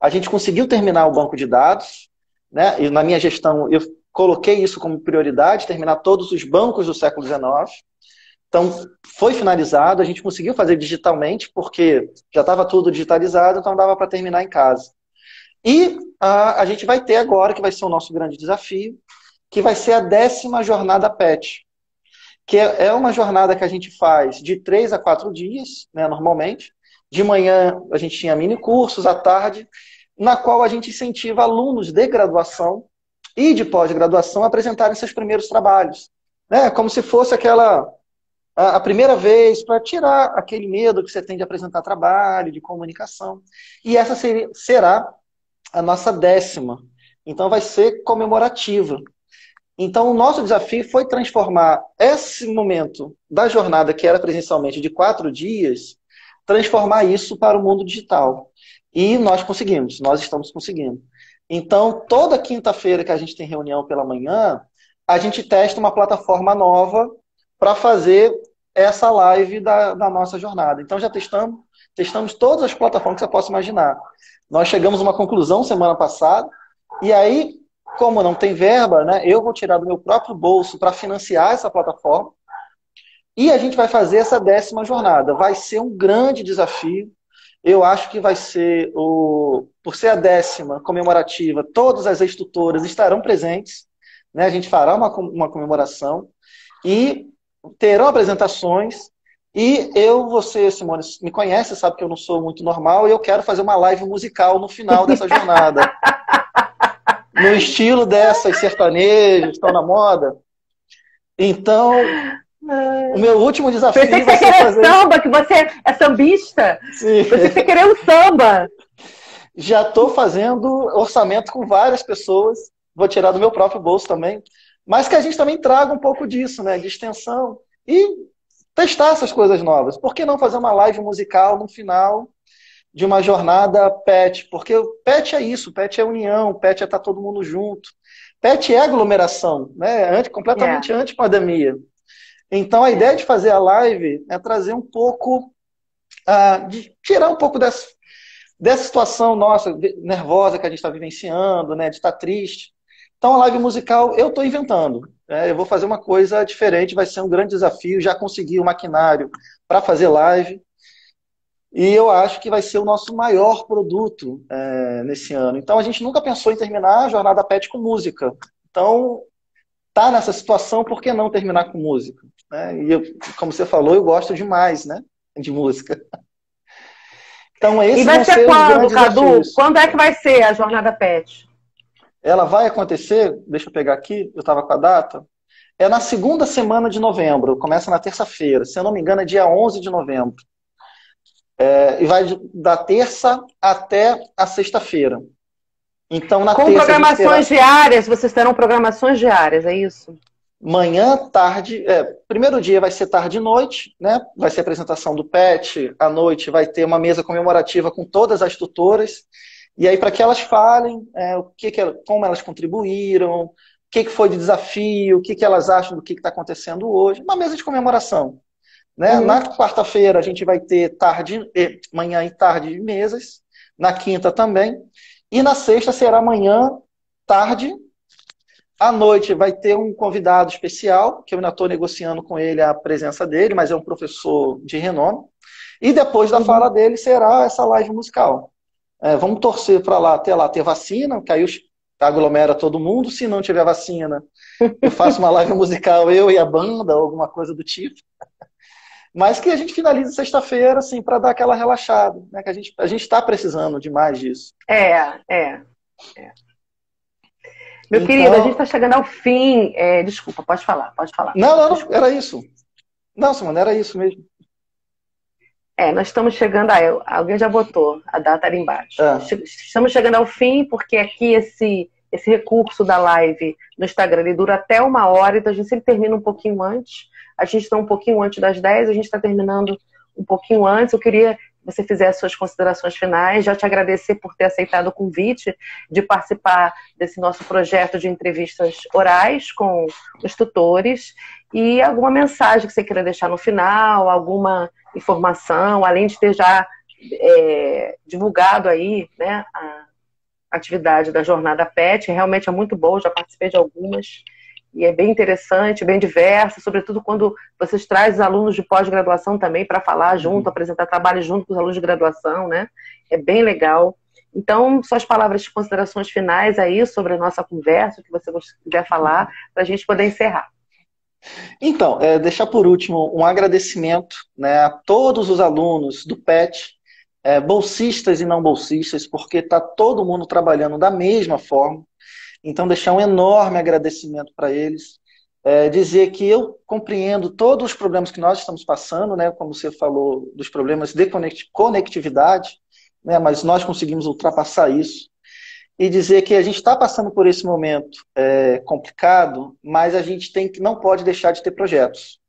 a gente conseguiu terminar o banco de dados, né? E na minha gestão eu coloquei isso como prioridade, terminar todos os bancos do século XIX. Então, foi finalizado, a gente conseguiu fazer digitalmente, porque já estava tudo digitalizado, então dava para terminar em casa. E a gente vai ter agora, que vai ser o nosso grande desafio, que vai ser a 10ª jornada PET, que é uma jornada que a gente faz de 3 a 4 dias, né, normalmente. De manhã a gente tinha mini cursos, à tarde, na qual a gente incentiva alunos de graduação e de pós-graduação a apresentarem seus primeiros trabalhos. Né, como se fosse a primeira vez, para tirar aquele medo que você tem de apresentar trabalho, de comunicação. E essa será a nossa 10ª. Então vai ser comemorativa. Então o nosso desafio foi transformar esse momento da jornada, que era presencialmente de 4 dias, transformar isso para o mundo digital. E nós conseguimos, nós estamos conseguindo. Então, toda quinta-feira que a gente tem reunião pela manhã, a gente testa uma plataforma nova para fazer essa live da nossa jornada. Então já testamos todas as plataformas que você possa imaginar. Nós chegamos a uma conclusão semana passada, e aí, como não tem verba, né, eu vou tirar do meu próprio bolso para financiar essa plataforma, e a gente vai fazer essa 10ª jornada. Vai ser um grande desafio. Eu acho que vai ser, por ser a 10ª comemorativa, todas as ex-tutoras estarão presentes, né, a gente fará uma comemoração, e terão apresentações, e você, Simone, me conhece, sabe que eu não sou muito normal, e eu quero fazer uma live musical no final dessa jornada. No estilo dessas sertanejos que estão na moda. Então, o meu último desafio... Pensei que você queria samba, que você é sambista. Sim. Você queria um samba. Já estou fazendo orçamento com várias pessoas, vou tirar do meu próprio bolso também, mas que a gente também traga um pouco disso, né, de extensão, e testar essas coisas novas. Por que não fazer uma live musical no final de uma jornada PET? Porque o PET é isso, PET é união, PET é estar todo mundo junto. PET é aglomeração, né, completamente anti-pandemia. Então a ideia de fazer a live é trazer um pouco, de tirar um pouco dessa situação nossa, nervosa que a gente está vivenciando, né, de estar triste. Então, a live musical eu estou inventando. Eu vou fazer uma coisa diferente, vai ser um grande desafio. Já consegui o maquinário para fazer live. E eu acho que vai ser o nosso maior produto nesse ano. Então, a gente nunca pensou em terminar a jornada PET com música. Então, tá nessa situação, por que não terminar com música? E eu, como você falou, eu gosto demais, né, de música. Então, esse vai ser quando, Cadu? Quando é que vai ser a jornada PET? Ela vai acontecer, deixa eu pegar aqui, eu estava com a data, é na segunda semana de novembro, começa na terça-feira, se eu não me engano é dia 11 de novembro. E vai da terça até a sexta-feira. Então, na terça, programações diárias, vocês terão programações diárias, é isso? Manhã, tarde, primeiro dia vai ser tarde e noite, né? Vai ser a apresentação do PET, à noite vai ter uma mesa comemorativa com todas as tutoras, e aí para que elas falem como elas contribuíram, o que foi de desafio, o que elas acham do que está acontecendo hoje, uma mesa de comemoração. Né? Na quarta-feira a gente vai ter manhã e tarde de mesas, na quinta também, e na sexta será manhã, tarde. À noite vai ter um convidado especial, que eu ainda estou negociando com ele a presença dele, mas é um professor de renome. E depois da fala dele será essa live musical. Vamos torcer para até lá ter vacina, que aí aglomera todo mundo. Se não tiver vacina, eu faço uma live musical, eu e a banda, ou alguma coisa do tipo. Mas que a gente finalize sexta-feira, assim, para dar aquela relaxada. Né? Que a gente está precisando demais disso. Meu Então, querido, a gente está chegando ao fim. Desculpa, pode falar, pode falar. não, era isso. Não, Simone, era isso mesmo. Nós estamos chegando alguém já botou, a data ali embaixo. Estamos chegando ao fim, porque aqui esse recurso da live no Instagram, ele dura até 1 hora, então a gente sempre termina um pouquinho antes. A gente está um pouquinho antes das 10, a gente está terminando um pouquinho antes. Eu queria que você fizesse suas considerações finais, já te agradecer por ter aceitado o convite de participar desse nosso projeto de entrevistas orais com os tutores, e alguma mensagem que você queira deixar no final, alguma informação, além de ter já divulgado aí, né, a atividade da Jornada PET. Realmente é muito boa, já participei de algumas, e é bem interessante, bem diversa, sobretudo quando vocês trazem os alunos de pós-graduação também para falar junto, apresentar trabalho junto com os alunos de graduação, né? É bem legal. Então, suas palavras de considerações finais aí sobre a nossa conversa, o que você quiser falar, para a gente poder encerrar. Então, deixar por último um agradecimento, né, a todos os alunos do PET, bolsistas e não bolsistas, porque está todo mundo trabalhando da mesma forma. Então, deixar um enorme agradecimento para eles. Dizer que eu compreendo todos os problemas que nós estamos passando, né, como você falou, dos problemas de conectividade, né, mas nós conseguimos ultrapassar isso. E dizer que a gente está passando por esse momento complicado, mas a gente não pode deixar de ter projetos.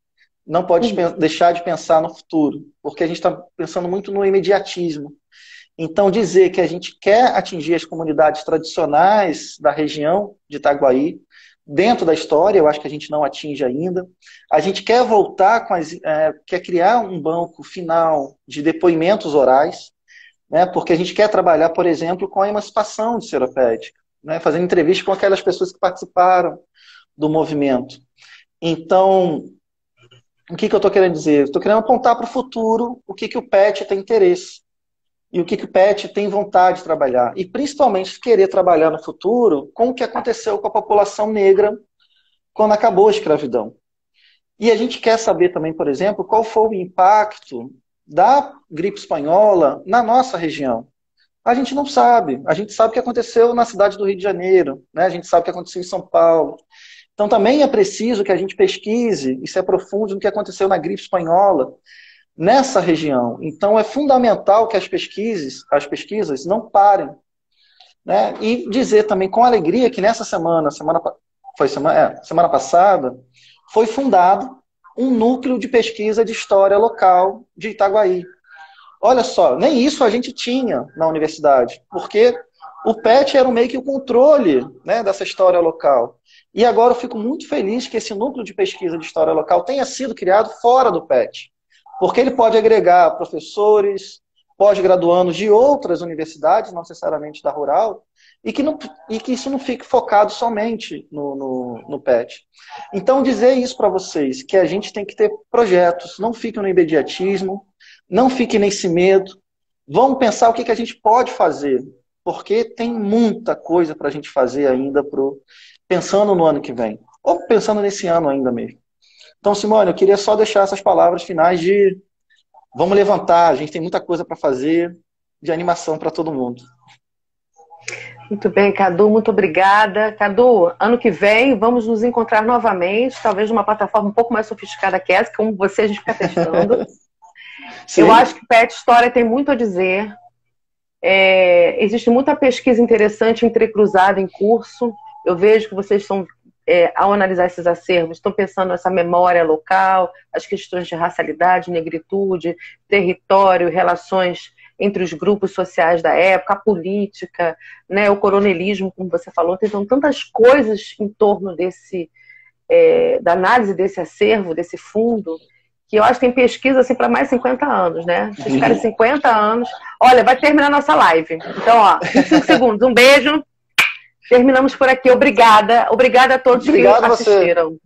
Não pode deixar de pensar no futuro, porque a gente está pensando muito no imediatismo. Então, dizer que a gente quer atingir as comunidades tradicionais da região de Itaguaí, dentro da história, eu acho que a gente não atinge ainda. A gente quer voltar quer criar um banco final de depoimentos orais, né, porque a gente quer trabalhar, por exemplo, com a emancipação de seropédica, né, fazendo entrevista com aquelas pessoas que participaram do movimento. Então, o que eu estou querendo dizer? Estou querendo apontar para o futuro o que o PET tem interesse e o que o PET tem vontade de trabalhar. E, principalmente, querer trabalhar no futuro com o que aconteceu com a população negra quando acabou a escravidão. E a gente quer saber também, por exemplo, qual foi o impacto da gripe espanhola na nossa região. A gente não sabe. A gente sabe o que aconteceu na cidade do Rio de Janeiro, né? A gente sabe o que aconteceu em São Paulo. Então também é preciso que a gente pesquise e se aprofunde no que aconteceu na gripe espanhola nessa região. Então é fundamental que as pesquisas não parem, né? E dizer também com alegria que nessa semana passada, foi fundado um núcleo de pesquisa de história local de Itaguaí. Olha só, nem isso a gente tinha na universidade, porque o PET era meio que o controle, né, dessa história local. E agora eu fico muito feliz que esse núcleo de pesquisa de história local tenha sido criado fora do PET, porque ele pode agregar professores, pós-graduandos de outras universidades, não necessariamente da Rural, e que isso não fique focado somente no PET. Então, dizer isso para vocês, que a gente tem que ter projetos, não fiquem no imediatismo, não fiquem nesse medo, vamos pensar o que a gente pode fazer, porque tem muita coisa para a gente fazer ainda, pensando no ano que vem, ou pensando nesse ano ainda mesmo. Então, Simone, eu queria só deixar essas palavras finais de vamos levantar, a gente tem muita coisa para fazer, de animação para todo mundo. Muito bem, Cadu, muito obrigada. Cadu, ano que vem vamos nos encontrar novamente, talvez numa plataforma um pouco mais sofisticada que essa, como você a gente fica testando. Eu acho que PET História tem muito a dizer. Existe muita pesquisa interessante entrecruzada em curso. Eu vejo que vocês estão, ao analisar esses acervos, estão pensando nessa memória local, as questões de racialidade, negritude, território, relações entre os grupos sociais da época, a política, né, o coronelismo, como você falou. Então, tantas coisas em torno da análise desse acervo, desse fundo, que eu acho que tem pesquisa assim, para mais 50 anos, né? Vocês ficarem 50 anos. Olha, vai terminar a nossa live. Então, 5 segundos. Um beijo. Terminamos por aqui. Obrigada. Obrigada a todos que assistiram.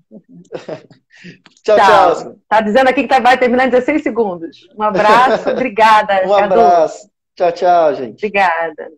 Tchau. Tá dizendo aqui que vai terminar em 16 segundos. Um abraço. Obrigada, Um abraço. Tchau, gente. Obrigada.